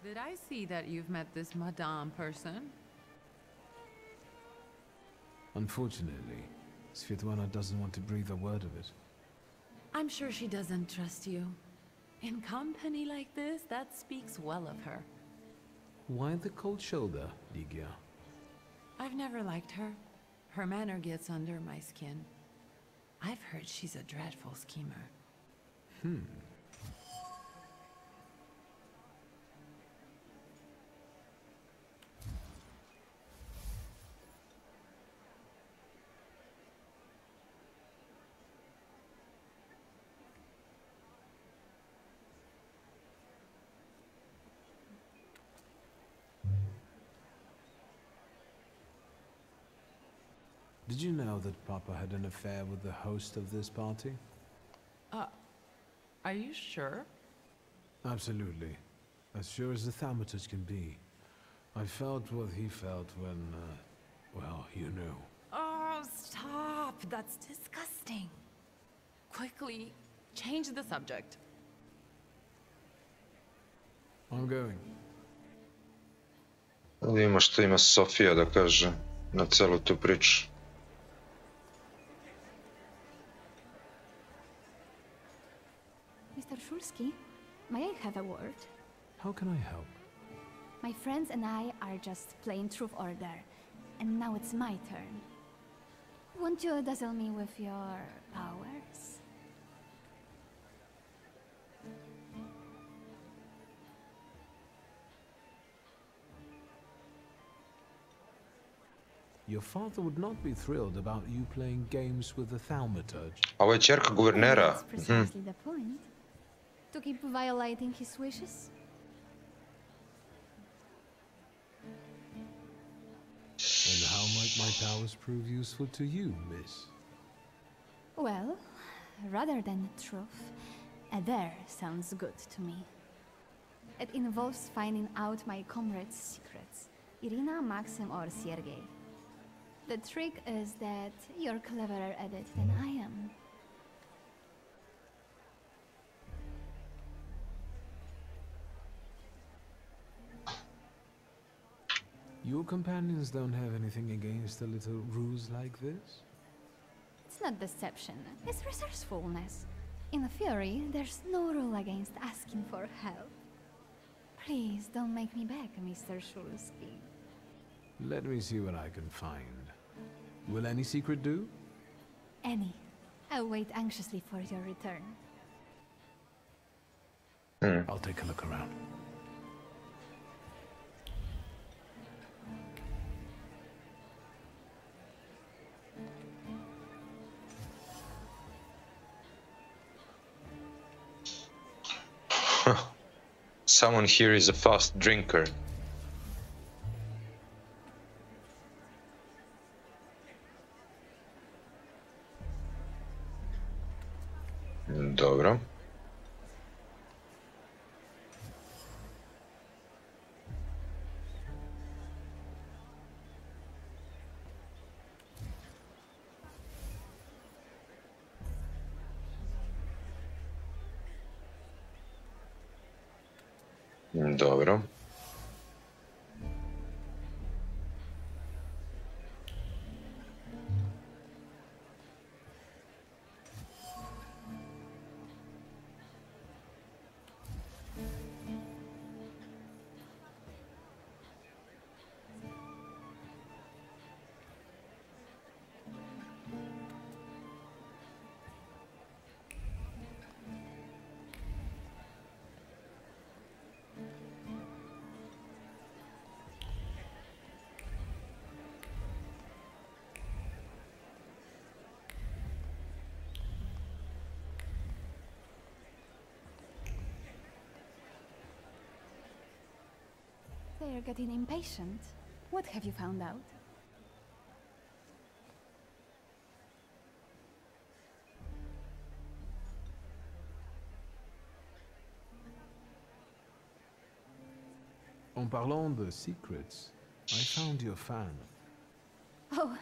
Speaker 4: Did I see that you've met this Madame person?
Speaker 3: Unfortunately, Svetlana doesn't want to breathe a word of it.
Speaker 4: I'm sure she doesn't trust you. In company like this, that speaks well of her.
Speaker 3: Why the cold shoulder, Ligia?
Speaker 4: I've never liked her. Her manner gets under my skin. I've heard she's a dreadful schemer.
Speaker 3: Did you know that Papa had an affair with the host of this party?
Speaker 4: Are you sure?
Speaker 3: Absolutely. As sure as the thaumaturge can be. I felt what he felt when, well, you know.
Speaker 4: Oh, stop! That's disgusting. Quickly, change the subject.
Speaker 3: I'm going.
Speaker 1: Da vidimo što ima Sofija da kaže na celu tu priču.
Speaker 9: Mr. Shulsky, may I have a word?
Speaker 3: How can I help?
Speaker 9: My friends and I are just playing Truth Order, and now it's my turn. Won't you dazzle me with your powers?
Speaker 3: Your father would not be thrilled about you playing games with the thaumaturge.
Speaker 1: Ovo je ćerka guvernera.
Speaker 9: That's precisely the point. To keep violating his wishes?
Speaker 3: And how might my powers prove useful to you, miss?
Speaker 9: Well, rather than the truth, a dare sounds good to me. It involves finding out my comrades' secrets, Irina, Maxim, or Sergei. The trick is that you're cleverer at it than I am.
Speaker 3: Your companions don't have anything against a little ruse like this?
Speaker 9: It's not deception, it's resourcefulness. In theory, there's no rule against asking for help. Please don't make me beg, Mr. Shulsky.
Speaker 3: Let me see what I can find. Will any secret do?
Speaker 9: Any. I'll wait anxiously for your return.
Speaker 3: I'll take a look around.
Speaker 1: Someone here is a fast drinker. Dobro. Dobro.
Speaker 9: They're getting impatient. What have you found out?
Speaker 3: En parlant de secrets, I found your fan.
Speaker 9: Oh,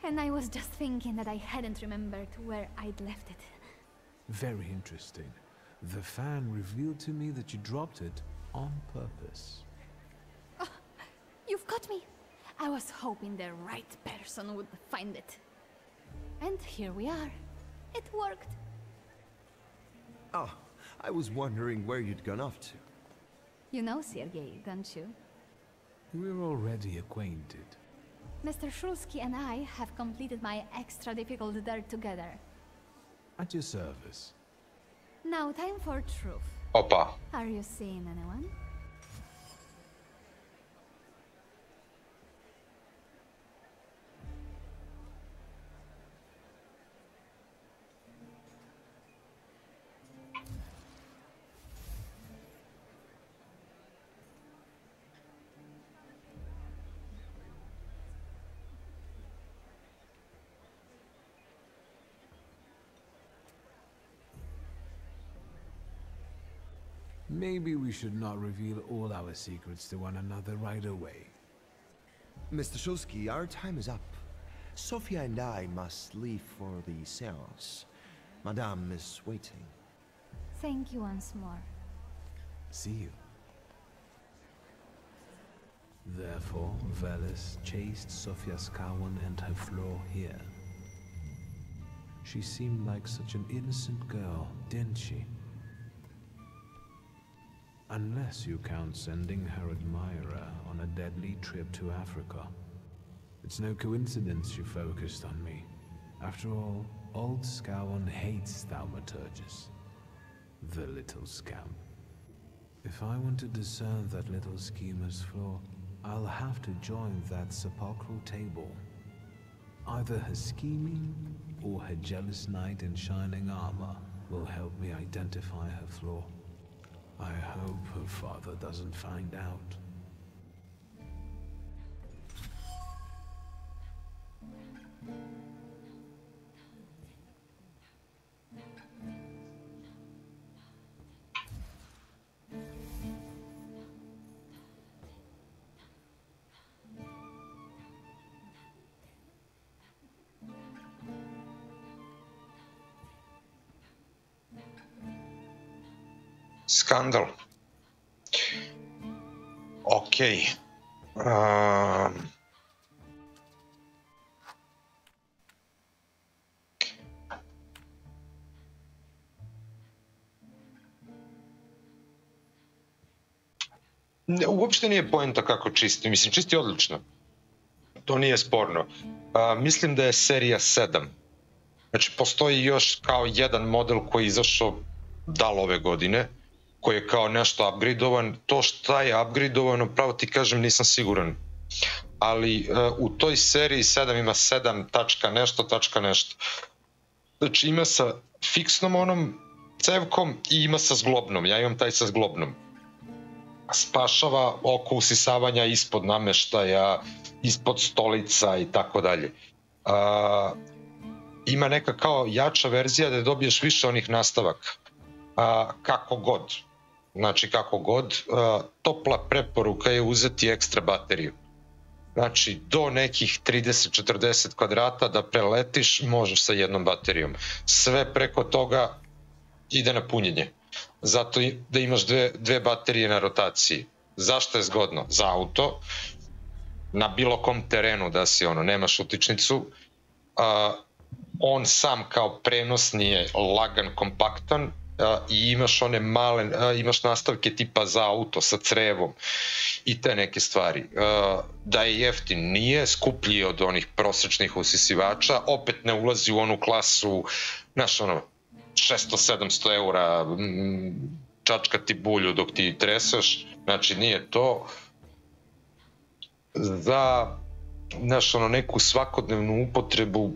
Speaker 9: and I was just thinking that I hadn't remembered where I'd left it.
Speaker 3: Very interesting. The fan revealed to me that you dropped it on purpose.
Speaker 9: Oh, you've got me. I was hoping the right person would find it. And here we are. It worked.
Speaker 10: Oh, I was wondering where you'd gone off to.
Speaker 9: You know Sergei, don't you?
Speaker 3: We're already acquainted.
Speaker 9: Mr. Shulsky and I have completed my extra difficult dare together.
Speaker 3: At your service.
Speaker 9: Now time for truth.
Speaker 1: Opa.
Speaker 9: Are you seeing anyone?
Speaker 3: Maybe we should not reveal all our secrets to one another right away.
Speaker 10: Mr. Shulsky, our time is up. Sophia and I must leave for the seance. Madame is waiting.
Speaker 9: Thank you once more.
Speaker 3: See you. Therefore, Veles chased Sofia Skawan and her floor here. She seemed like such an innocent girl, didn't she? Unless you count sending her admirer on a deadly trip to Africa. It's no coincidence she focused on me. After all, old Scowen hates thaumaturgus. The little scamp. If I want to discern that little schemer's flaw, I'll have to join that sepulchral table. Either her scheming or her jealous knight in shining armor will help me identify her flaw. I hope her father doesn't find out.
Speaker 1: Skandal. Okej. Uopšte nije poenta kako čisti. Mislim, čisti odlično. To nije sporno. Mislim da je serija 7. Znači, postoji još kao jedan model koji je izašao dal ove godine, koji je kao nešto upgradeovan. To šta je upgradeovano, pravo ti kažem, nisam siguran. Ali u toj seriji 7 ima 7 tačka nešto. Znači ima sa fiksnom onom cevkom i ima sa zglobnom. Ja imam taj sa zglobnom. Spašava oko usisavanja ispod nameštaja, ispod stolica i tako dalje. Ima neka kao jača verzija da dobiješ više onih nastavaka. Kako god. Znači kako god. Topla preporuka je uzeti ekstra bateriju. Znači do nekih 30-40 kvadrata da preletiš možeš sa jednom baterijom. Sve preko toga ide na punjenje. Zato da imaš dve baterije na rotaciji. Zašto je zgodno? Za auto, na bilo kom terenu da si nemaš utičnicu, on sam kao prenosni je lagan, kompaktan i imaš one male, imaš nastavke tipa za auto sa crevom i te neke stvari. Da je jeftin, nije, skuplji od onih prosečnih usisivača, opet ne ulazi u onu klasu, znaš 600-700 eura čačka ti bulju dok ti treseš, znači nije to. Za neku svakodnevnu upotrebu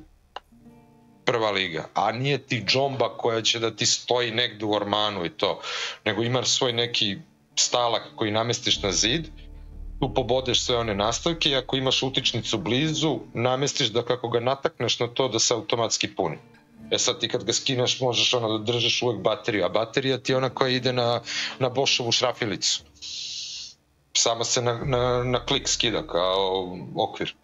Speaker 1: prva liga, a nije ti džomba koja će da ti stoji negde u ormanu i to, nego imaš svoj neki stalak koji namestiš na zid, tu pobodeš sve one nastavke i ako imaš utičnicu blizu, namestiš da kako ga natakneš na to da se automatski puni. Sad ti kad ga skineš možeš da držiš uvek bateriju, a baterija ti je ona koja ide na Bošovu šrafilicu. Samo se na klik skida kao okvir.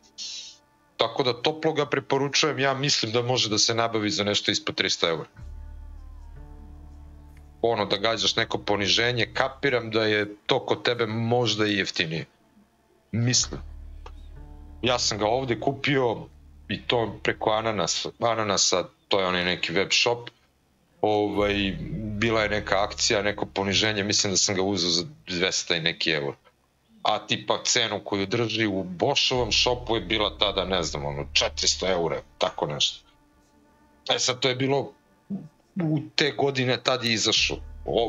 Speaker 1: Tako da toplo ga preporučujem, ja mislim da može da se nabavi za nešto ispod 300 eura. Da gađaš neko poniženje, kapiram da je to kod tebe možda i jeftinije. Mislim. Ja sam ga ovde kupio i to preko Ananasa, to je onaj neki web shop. Bila je neka akcija, neko poniženje, mislim da sam ga uzeo za 200 i neki euro. A tipa cenu koju drži u Bošovom shopu je bila tada, ne znam, 400 eura, tako nešto. Sad to je bilo u te godine tad je izašao.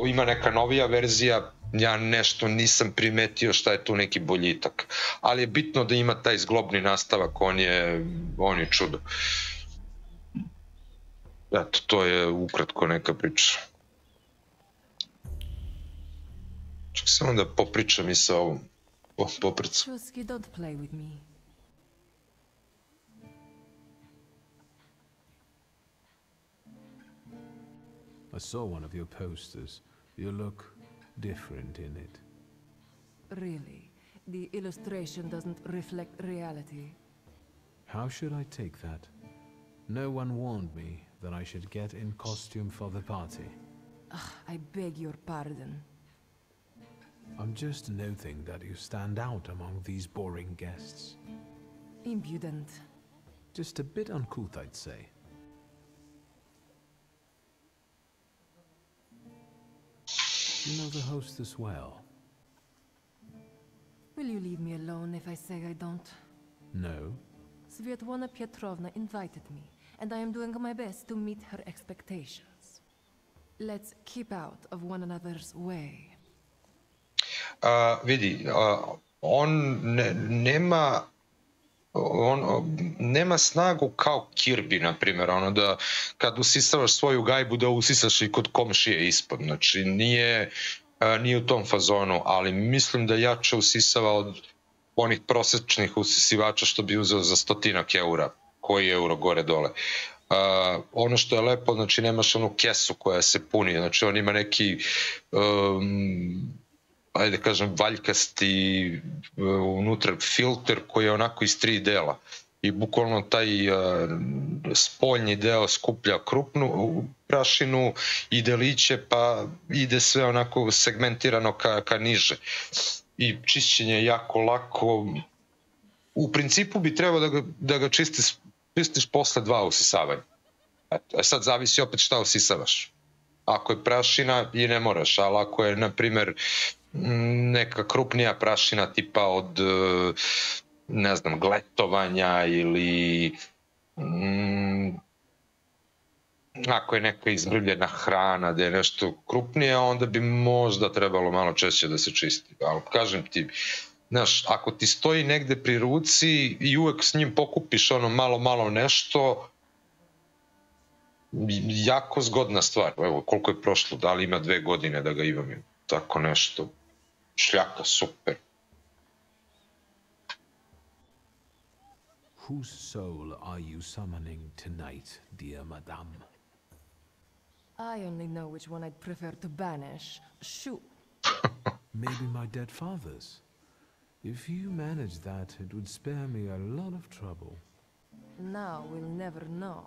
Speaker 1: Ima neka novija verzija, ja nešto nisam primetio šta je tu neki boljitak. Ali je bitno da ima taj zglobni nastavak, on je čudo. Eto, to je ukratko neka priča. Čak samo da popričam i sa ovom popricom.
Speaker 2: Chusky, don't play with me.
Speaker 3: I saw one of your posters. You look different in it.
Speaker 2: Really? The illustration doesn't reflect reality?
Speaker 3: How should I take that? No one warned me that I should get in costume for the party.
Speaker 2: I beg your pardon.
Speaker 3: I'm just noting that you stand out among these boring guests.
Speaker 2: Impudent.
Speaker 3: Just a bit uncouth, I'd say. You know the hostess well.
Speaker 2: Will you leave me alone if I say I don't?
Speaker 3: No.
Speaker 2: Svetlana Petrovna invited me, and I am doing my best to meet her expectations. Let's keep out of one another's way.
Speaker 1: Vidi, on nema snagu kao Kirby, na primjer, ono da kad usisavaš svoju gajbu da usisaš i kod komšije ispod, znači nije u tom fazonu, ali mislim da jače usisava od onih prosečnih usisivača što bi uzeo za 100 eura, koji euro gore dole. Ono što je lepo, znači nemaš onu kesu koja se puni, znači on ima neki ajde kažem valjkasti unutra filter koji je onako iz 3 dela i bukvalno taj spoljni deo skuplja krupnu prašinu i deliće, pa ide sve onako segmentirano ka niže i čišćenje je jako lako. U principu bi trebao da ga čistiš posle 2 usisavanja. Sad zavisi opet šta usisavaš. Ako je prašina i ne moraš, ali ako je na primjer neka krupnija prašina tipa od ne znam gletovanja ili ako je neka izmrvljena hrana da je nešto krupnije, onda bi možda trebalo malo češće da se čisti. Ali kažem ti, znaš, ako ti stoji negde pri ruci i uvek s njim pokupiš ono malo nešto, jako zgodna stvar. Evo, koliko je prošlo, da li ima 2 godine da ga imam, tako nešto, šljaka, super.
Speaker 3: Whose soul are you summoning tonight, dear madame?
Speaker 2: I only know which one I'd prefer to banish. Shoot.
Speaker 3: Maybe my dead father's. If you manage that, it would spare me a lot of trouble.
Speaker 2: Now we'll never know.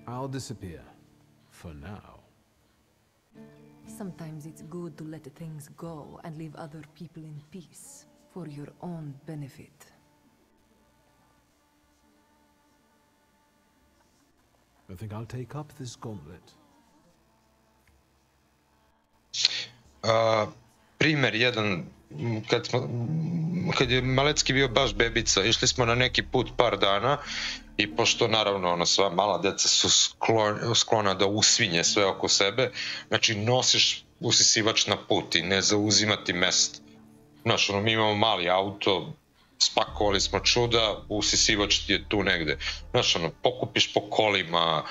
Speaker 3: I'll disappear. For now.
Speaker 2: Sometimes it's good to let things go and leave other people in peace, for your own benefit.
Speaker 3: I think I'll take up this gauntlet.
Speaker 1: Primer jedan, kad je Malecki bio baš bebica, išli smo na neki put par dana i pošto naravno ono, sva mala deca su sklona da usvinje sve oko sebe, znači nosiš usisivač na put i ne zauzimati mesta. Znaš, ono, mi imamo mali auto, spakovali smo čuda, usisivač ti je tu negde. Znaš, ono, pokupiš po kolima,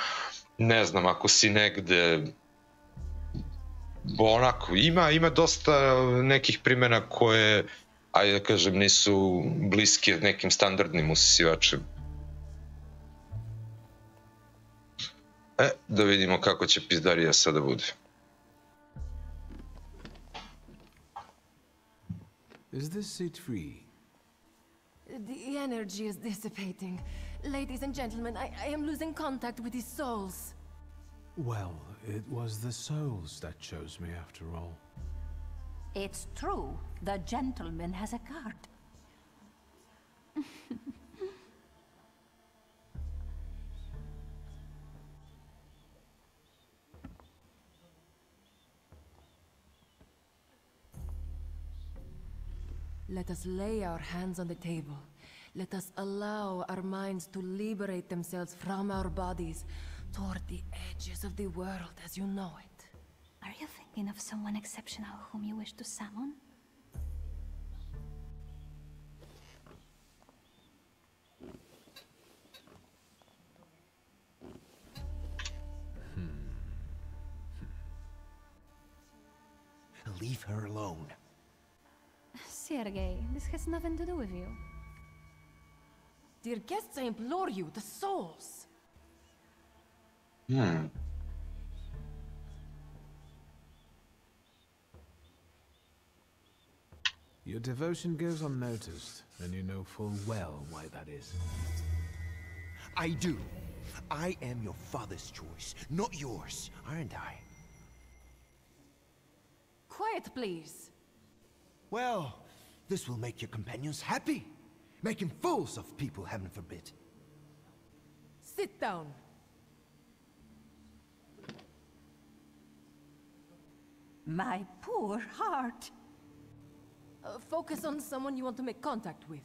Speaker 1: ne znam, ako si negde, onako, ima dosta nekih primjena koje, ajde da kažem, nisu bliski nekim standardnim usisivačima. Da vidimo kako će pizdarija sada bude.
Speaker 3: Is this seat free?
Speaker 2: The energy is dissipating. Ladies and gentlemen, I am losing contact with his souls.
Speaker 3: Well, it was the souls that chose me after all.
Speaker 8: It's true. The gentleman has a card.
Speaker 2: Let us lay our hands on the table. Let us allow our minds to liberate themselves from our bodies toward the edges of the world as you know it.
Speaker 9: Are you thinking of someone exceptional whom you wish to summon?
Speaker 10: Leave her alone.
Speaker 9: Sergei, this has nothing to do with you.
Speaker 2: Dear guests, I implore you, the souls.
Speaker 3: Your devotion goes unnoticed, and you know full well why that is.
Speaker 10: I do. I am your father's choice, not yours, aren't I?
Speaker 2: Quiet, please.
Speaker 10: Well, this will make your companions happy. Making fools of people, heaven forbid.
Speaker 2: Sit down.
Speaker 8: My poor heart.
Speaker 2: Focus on someone you want to make contact with.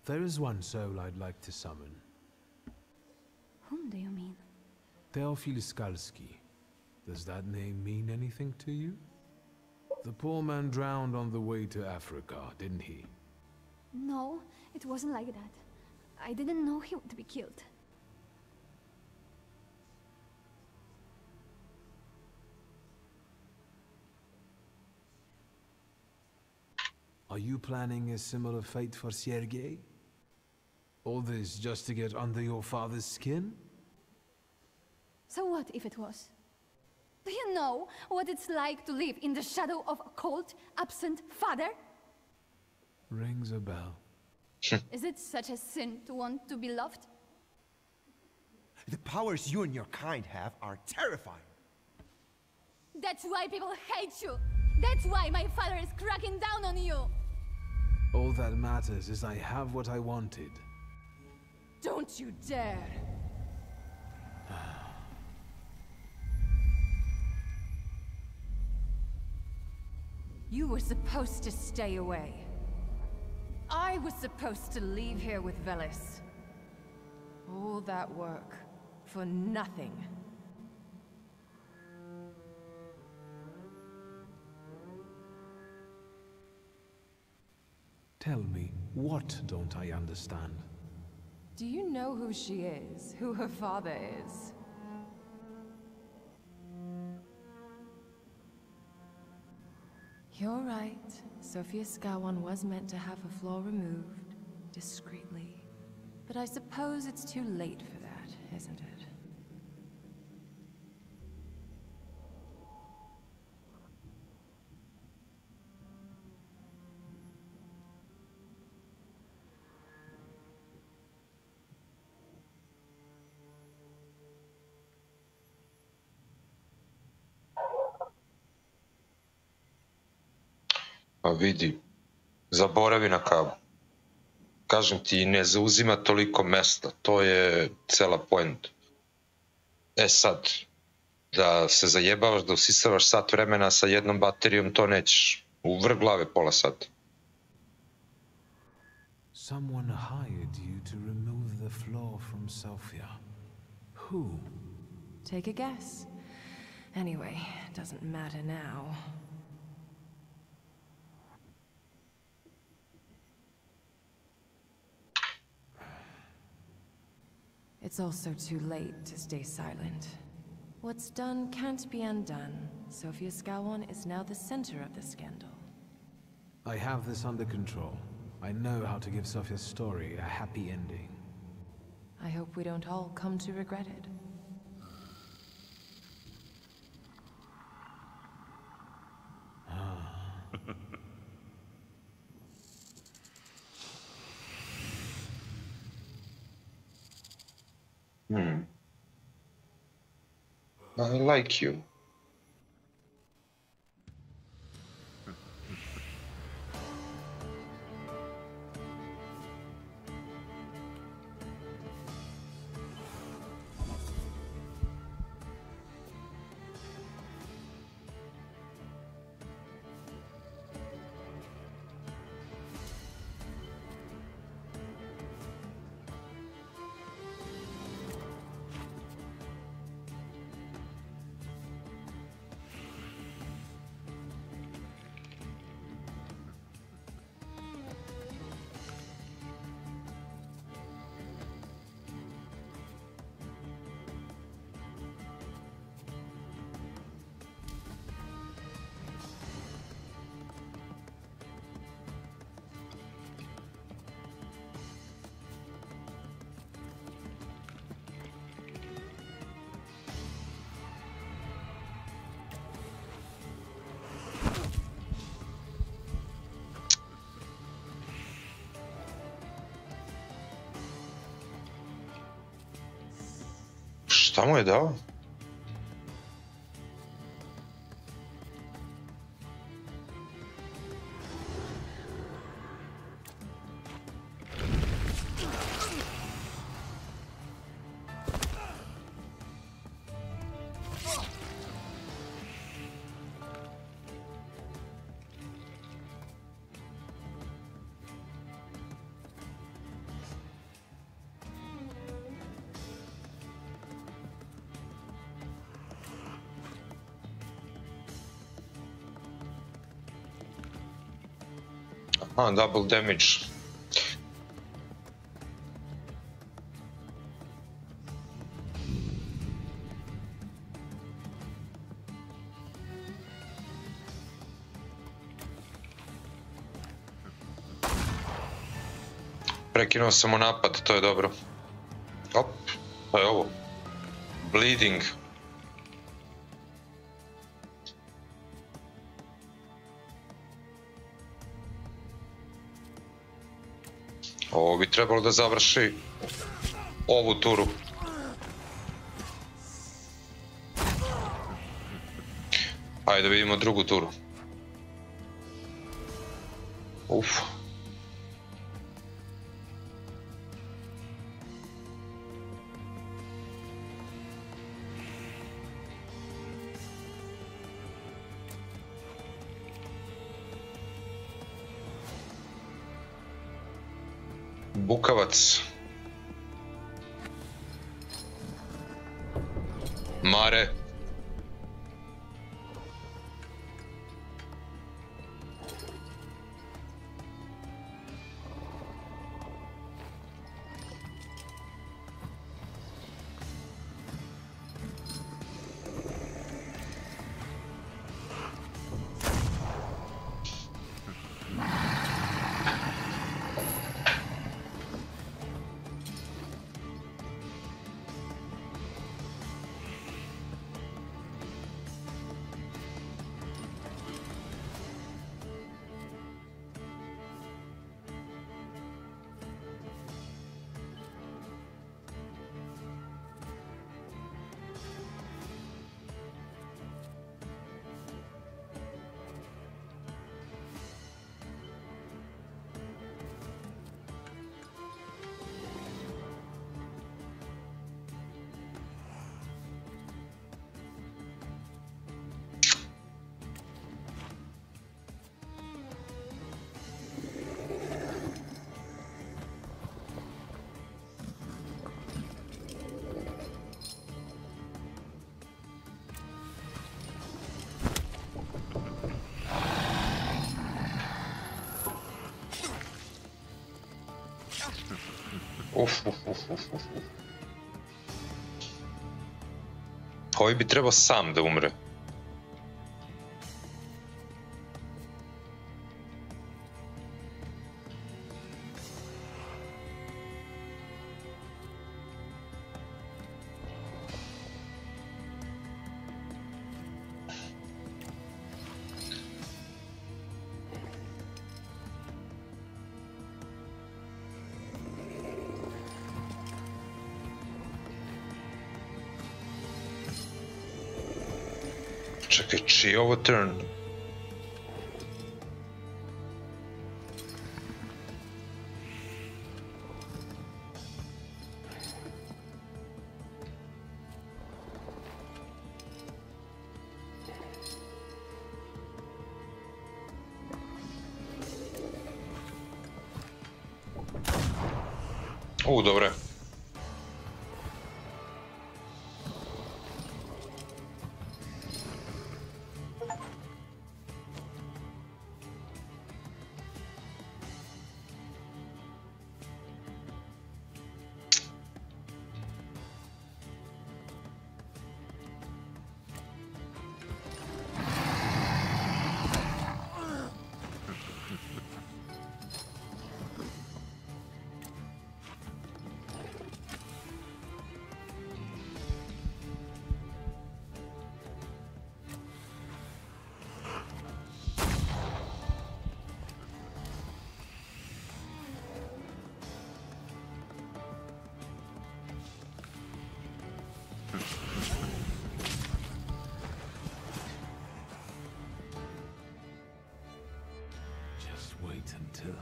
Speaker 3: There is one soul I'd like to summon.
Speaker 9: Whom do you mean?
Speaker 3: Teofil Skalski. Does that name mean anything to you? The poor man drowned on the way to Africa, didn't he?
Speaker 9: No, it wasn't like that. I didn't know he would be killed.
Speaker 3: Are you planning a similar fate for Sergei? All this just to get under your father's skin?
Speaker 9: So what if it was? Do you know what it's like to live in the shadow of a cold, absent father?
Speaker 3: Rings a bell.
Speaker 9: Is it such a sin to want to be loved?
Speaker 10: The powers you and your kind have are terrifying.
Speaker 9: That's why people hate you! That's why my father is cracking down on you!
Speaker 3: All that matters is I have what I wanted.
Speaker 2: Don't you dare! You were supposed to stay away. I was supposed to leave here with Velis. All that work for nothing.
Speaker 3: Tell me, what don't I understand?
Speaker 2: Do you know who she is? Who her father is? You're right. Sofia Skawan was meant to have her flaw removed, discreetly. But I suppose it's too late for that, isn't it?
Speaker 1: Pa vidi, zaboravi na kavu. Kažem ti, ne zauzima toliko mesta, to je cela poenta. E sad, da se zajebavaš, da usisavaš sat vremena sa jednom baterijom, to nećeš. U vrh glave pola sata.
Speaker 3: Someone hired you to remove the flaw from Sofia. Who?
Speaker 2: Take a guess. Anyway, it doesn't matter now. It's also too late to stay silent. What's done can't be undone. Sofia Skawan is now the center of the scandal.
Speaker 3: I have this under control. I know how to give Sofia's story a happy ending.
Speaker 2: I hope we don't all come to regret it.
Speaker 1: I like you. Šta mu je dao? A, double damage. Prekinuo sam mu napad, to je dobro. Op, to je ovo. Bleeding. Ovo bi trebalo da završi ovu turu. Ajde da vidimo drugu turu. Uf. Bukavac. Mare. Uf. Ovaj bi trebao sam da umre. Čekaj, čiji je ovo turn? Dobro je.
Speaker 3: Until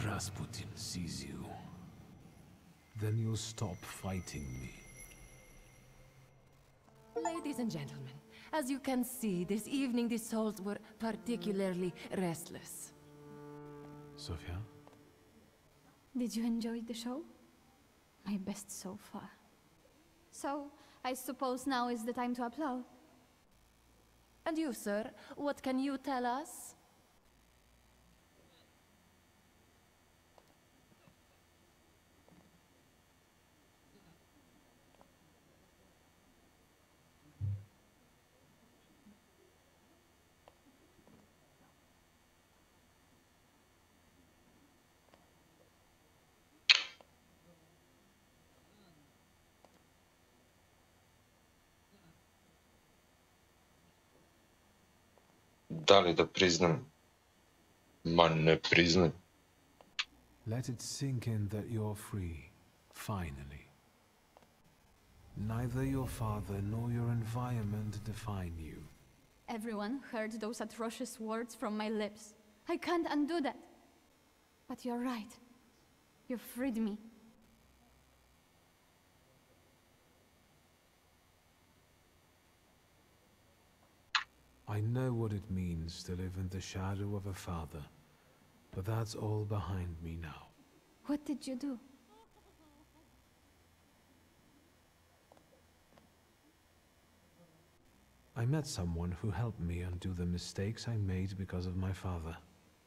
Speaker 3: Rasputin sees you. Then you'll stop fighting me.
Speaker 2: Ladies and gentlemen, as you can see, this evening the souls were particularly restless.
Speaker 3: Sofia?
Speaker 9: Did you enjoy the show? My best so far. So, I suppose now is the time to applaud.
Speaker 2: And you, sir, what can you tell us?
Speaker 1: Da li da priznam? Ma ne priznam.
Speaker 3: Let it sink in that you're free, finally. Neither your father nor your environment define you.
Speaker 9: Everyone heard those atrocious words from my lips. I can't undo that. But you're right. You freed me.
Speaker 3: I know what it means to live in the shadow of a father, but that's all behind me now.
Speaker 9: What did you do?
Speaker 3: I met someone who helped me undo the mistakes I made because of my father.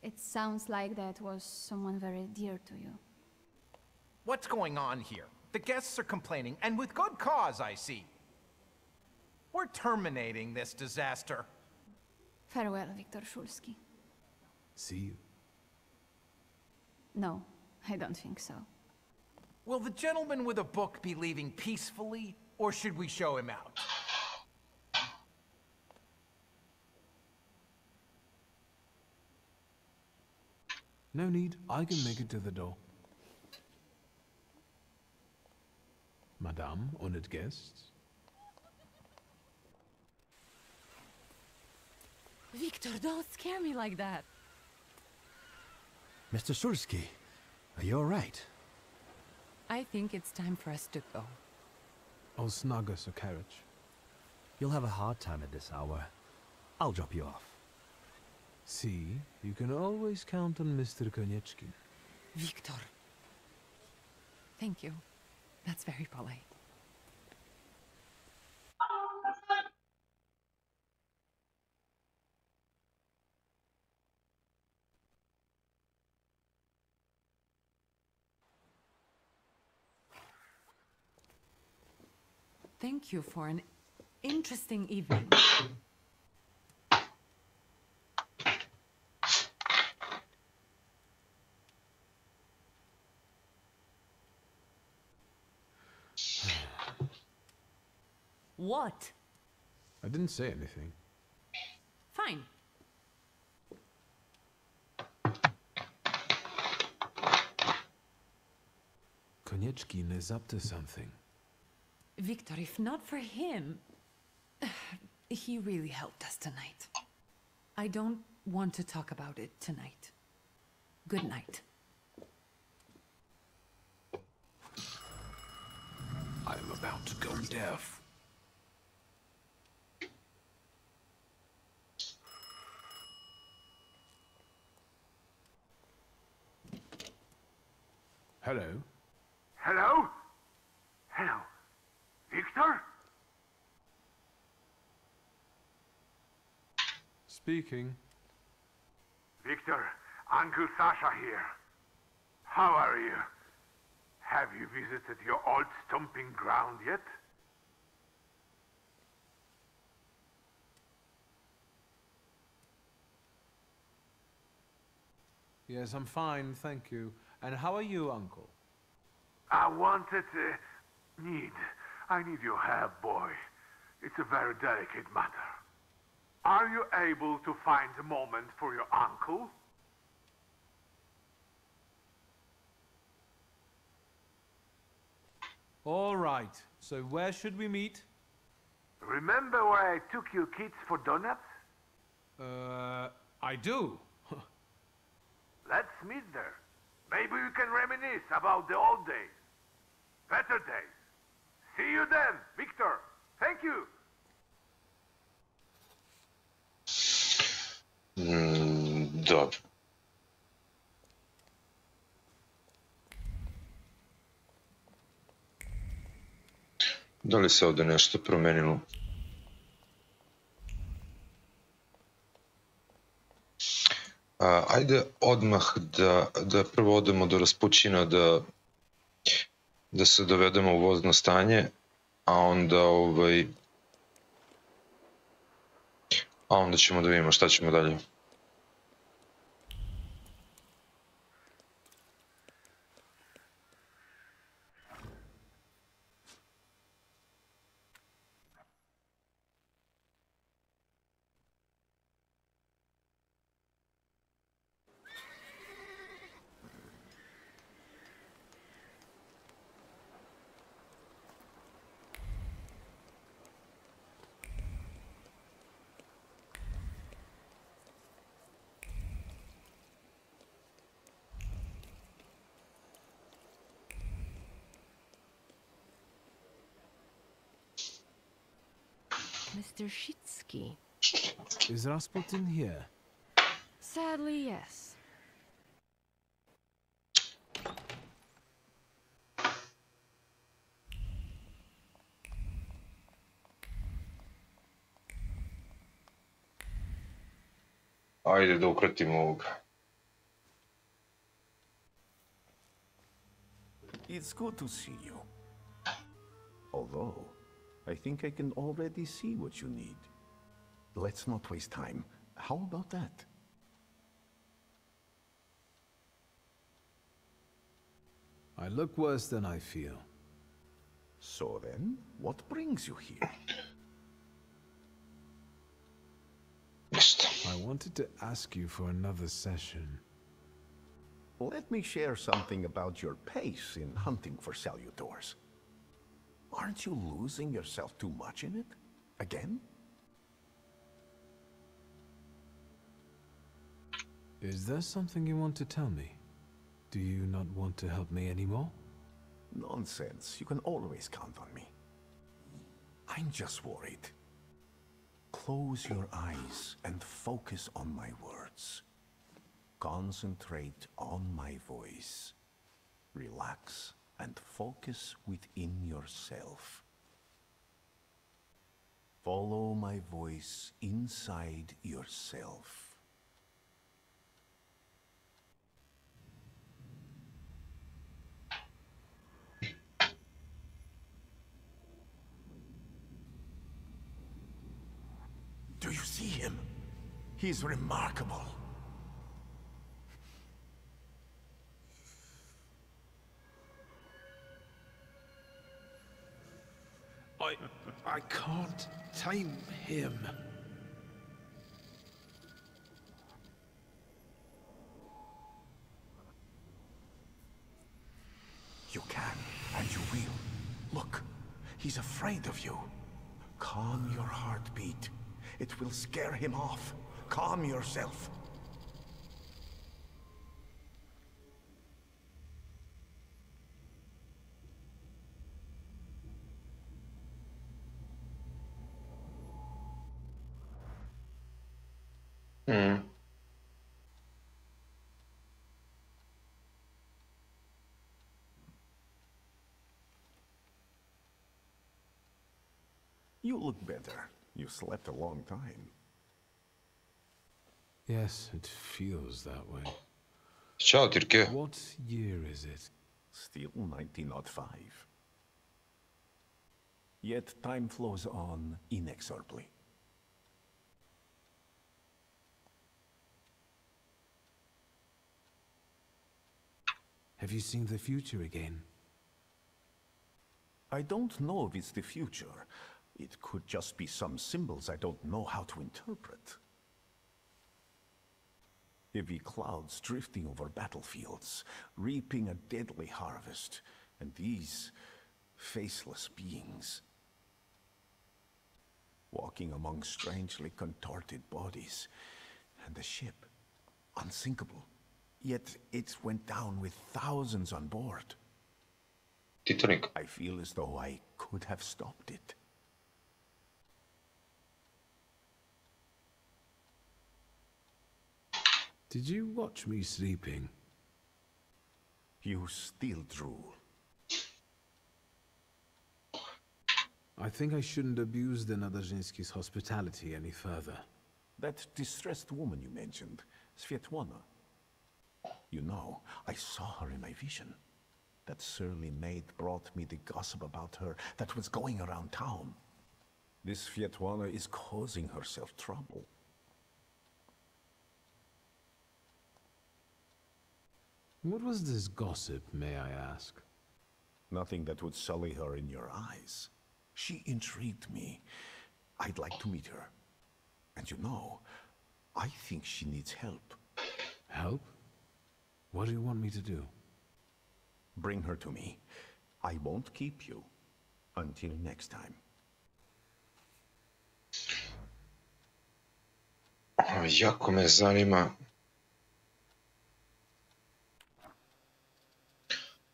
Speaker 9: It sounds like that was someone very dear to you.
Speaker 11: What's going on here? The guests are complaining, and with good cause, I see. We're terminating this disaster.
Speaker 9: Farewell, Viktor Szulski.
Speaker 3: See you.
Speaker 9: No, I don't think so.
Speaker 11: Will the gentleman with a book be leaving peacefully, or should we show him out?
Speaker 3: No need, I can make it to the door. Madame, honored guests.
Speaker 4: Victor, don't scare me like that.
Speaker 12: Mr. Szulski, are you all right?
Speaker 4: I think it's time for us to go.
Speaker 3: I'll snug us a carriage.
Speaker 12: You'll have a hard time at this hour. I'll drop you off.
Speaker 3: See, you can always count on Mr. Konieczki.
Speaker 4: Victor. Thank you. That's very polite. Thank you for an interesting evening. What?
Speaker 3: I didn't say anything.
Speaker 4: Fine.
Speaker 3: Konieczkin is up to something.
Speaker 4: Victor, if not for him, he really helped us tonight. I don't want to talk about it tonight. Good night.
Speaker 3: I'm about to go deaf. Hello?
Speaker 13: Hello? Hello? Victor?
Speaker 3: Speaking.
Speaker 13: Victor, Uncle Sasha here. How are you? Have you visited your old stomping ground yet?
Speaker 3: Yes, I'm fine, thank you. And how are you, Uncle?
Speaker 13: I wanted to... I need your help, boy. It's a very delicate matter. Are you able to find a moment for your uncle?
Speaker 3: All right, so where should we meet?
Speaker 13: Remember where I took you kids for donuts?
Speaker 3: I do.
Speaker 13: Let's meet there. Maybe we can reminisce about the old days. Better days. See you then, Victor. Thank you.
Speaker 1: Dobro. Da li se ovdje nešto promenilo? Ajde odmah da prvo odemo do Raspućina da se dovedemo u vozno stanje, a onda ćemo da vidimo šta ćemo dalje.
Speaker 4: Mr. Shitsky.
Speaker 3: Is Rasputin here?
Speaker 4: Sadly, yes.
Speaker 1: Ajde da ukratimo ovoga.
Speaker 14: It's good to see you. Although, I think I can already see what you need. Let's not waste time. How about that?
Speaker 3: I look worse than I feel.
Speaker 14: So then, what brings you here?
Speaker 3: I wanted to ask you for another session.
Speaker 14: Let me share something about your pace in hunting for Salutors. Aren't you losing yourself too much in it? Again?
Speaker 3: Is there something you want to tell me? Do you not want to help me anymore?
Speaker 14: Nonsense. You can always count on me. I'm just worried. Close your eyes and focus on my words. Concentrate on my voice. Relax and focus within yourself. Follow my voice inside yourself. Do you see him? He's remarkable.
Speaker 3: I can't tame him.
Speaker 14: You can, and you will. Look, he's afraid of you. Calm your heartbeat. It will scare him off. Calm yourself. You look better. You slept a long time.
Speaker 3: Yes, it feels that way.
Speaker 1: Ciao, Tirke.
Speaker 3: What year is it?
Speaker 14: Still 1905. Yet time flows on inexorably.
Speaker 3: Have you seen the future again?
Speaker 14: I don't know if it's the future. It could just be some symbols I don't know how to interpret. Heavy clouds drifting over battlefields, reaping a deadly harvest, and these faceless beings walking among strangely contorted bodies, and the ship, unsinkable, yet it went down with thousands on board.
Speaker 1: Titanic.
Speaker 14: I feel as though I could have stopped it.
Speaker 3: Did you watch me sleeping?
Speaker 14: You still drool.
Speaker 3: I think I shouldn't abuse the Nadezhinsky's hospitality any further.
Speaker 14: That distressed woman you mentioned, Svetlana. You know, I saw her in my vision. That surly maid brought me the gossip about her that was going around town. This Svetlana is causing herself trouble.
Speaker 3: What was this gossip, may I ask?
Speaker 14: Nothing that would sully her in your eyes. She intrigued me. I'd like to meet her. And you know, I think she needs help.
Speaker 3: Help? What do you want me to do?
Speaker 14: Bring her to me. I won't keep you. Until next time.
Speaker 1: Jako me zanima.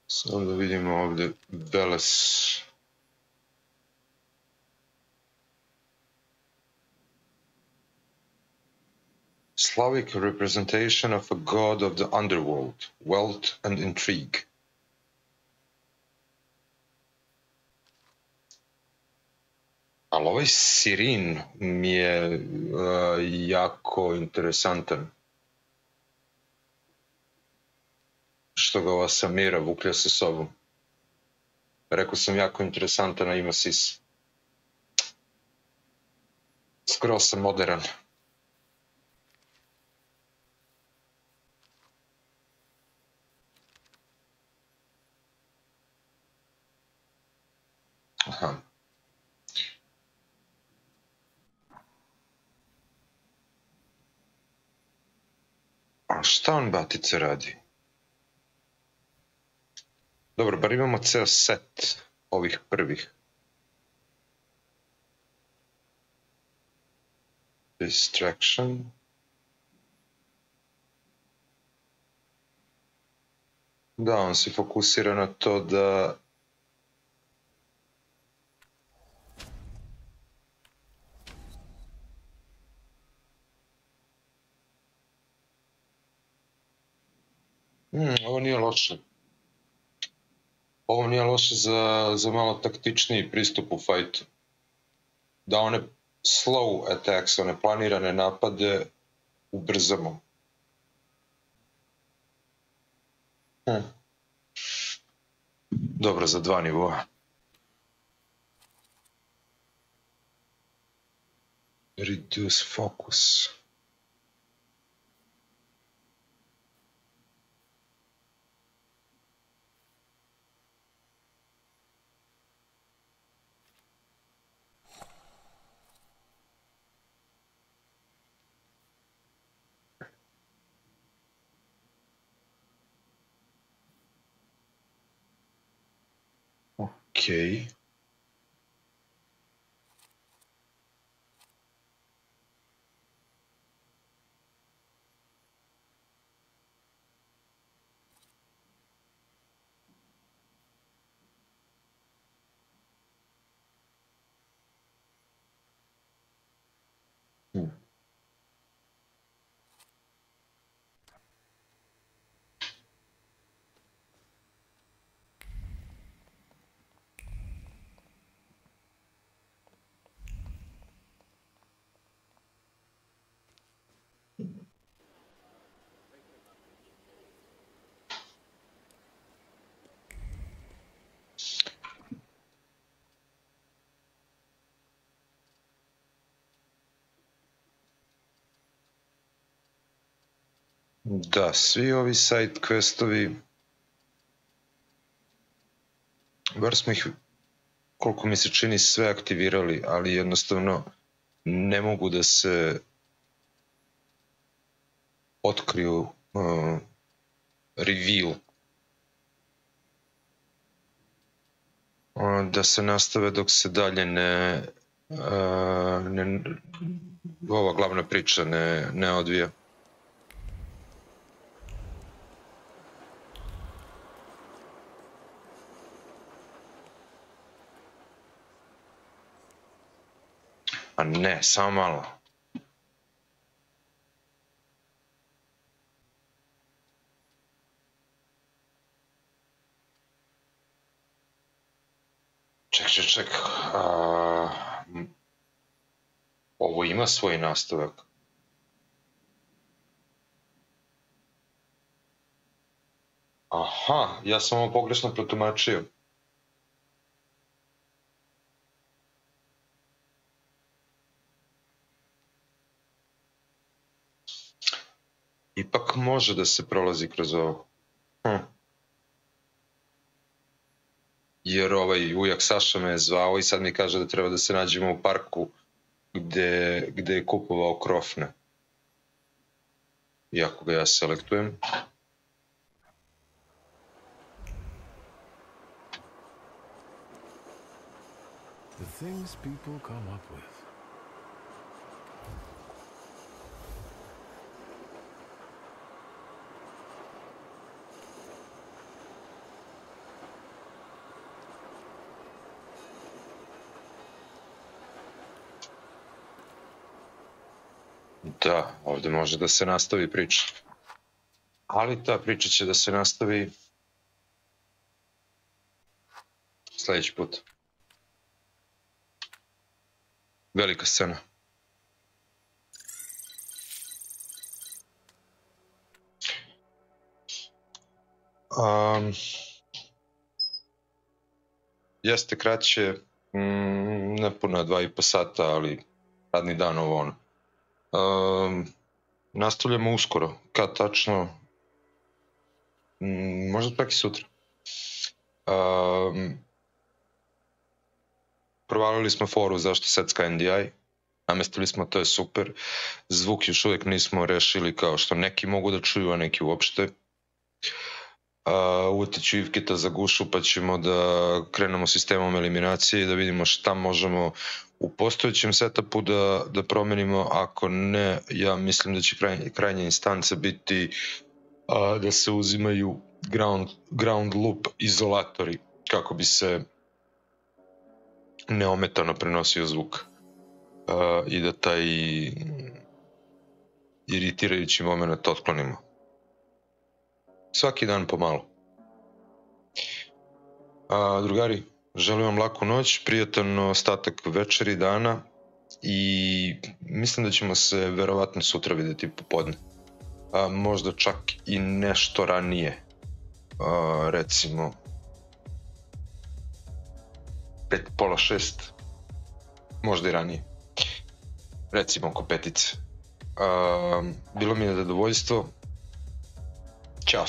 Speaker 1: Samo da vidimo ovdje Veles. Slavic representation of a god of the underworld, wealth and intrigue. Ali ovaj Sirin mi je jako interesantan. Što ga ova Samira vuklja sa sobom. Rekao sam jako interesantan, a ima sis. Skoro sam modern. Aha. A šta on, batica, radi? Dobro, bar imamo ceo set ovih prvih. Distraction. Da, on se fokusira na to da... Ovo nije loše. Ovo nije loše za malo taktičniji pristup u fajtu. Da one slow attacks, one planirane napade, ubrzamo. Dobro, za 2 nivoa. Reduce focus. Okej. Da, svi ovi side questovi, bar smo ih, koliko mi se čini, sve aktivirali, ali jednostavno ne mogu da se otkriju reveal. Da se nastave dok se dalje ova glavna priča ne odvija. A ne, samo malo. Ček. Ovo ima svoj nastavak. Aha, ja sam ovo pogrešno protumačio. Ipak može da se prolazi kroz ovo. Jer ovaj ujak Saša me je zvao i sad mi kaže da treba da se nađemo u parku gde je kupovao krofne. Iako ga ja selektujem.
Speaker 3: The things people come up with.
Speaker 1: Da, ovde može da se nastavi priča. Ali ta priča će da se nastavi sledeći put. Velika scena. Jeste kraće, nepuna 2,5 sata, ali radni dan ovo ono. Nastavljamo uskoro, kad tačno, možda čak i sutra. Provalili smo foru zašto secka NDI, namestili smo, to je super. Zvuk još uvijek nismo rešili kao što neki mogu da čuju, a neki uopšte. Utiću Ivkita za gušu, pa ćemo da krenemo sistemom eliminacije i da vidimo šta možemo u postojećem setupu da promenimo. Ako ne, ja mislim da će krajnje instance biti da se uzimaju ground loop izolatori kako bi se neometano prenosio zvuk i da taj iritirajući moment otklonimo. Svaki dan pomalo. Drugari, želim vam laku noć, prijatan ostatak večeri, dana i mislim da ćemo se verovatno sutra videti popodne. Možda čak i nešto ranije. Recimo 5, pola 6, možda i ranije. Recimo oko 5. Bilo mi je zadovoljstvo. Ćao.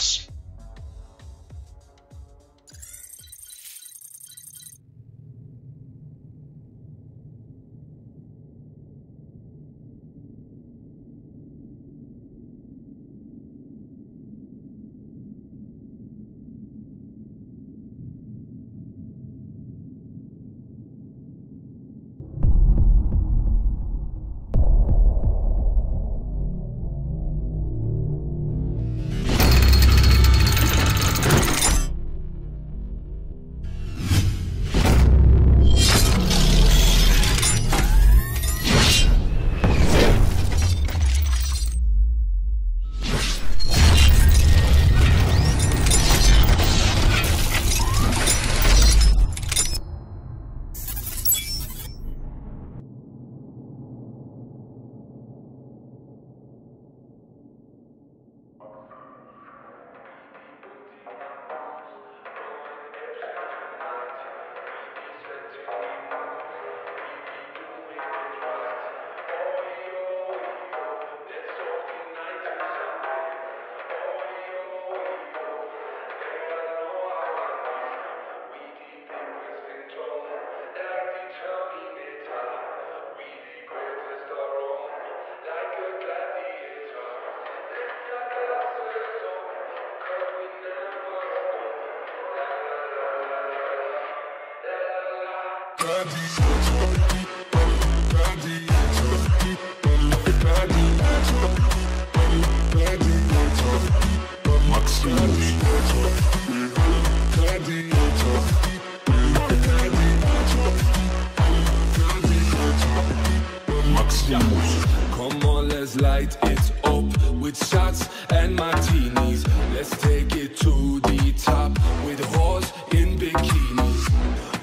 Speaker 15: Come on, let's light it up with shots and martinis. Let's take it to the top with whores in bikinis.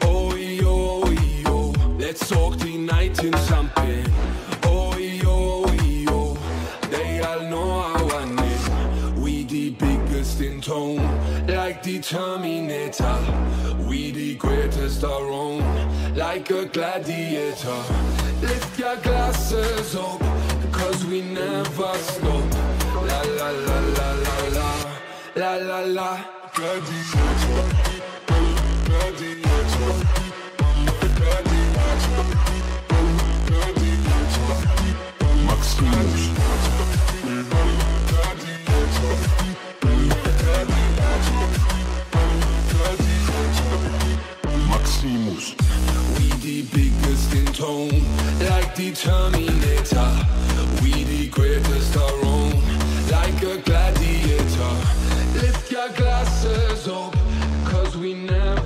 Speaker 15: Oh, yo, yo, let's talk the night in champagne. Oh, yo, yo, they all know how I need. We the biggest in town, like the Terminator. We the greatest around, like a gladiator. Lift your glasses up, cause we never stop. La la la la la la, la la la. Gladiator, gladiator, gladiator, gladiator. Maximus, gladiator, gladiator, Maximus. We the biggest in town, like the Terminator. We the greatest around, like a gladiator. Lift your glasses up, cause we never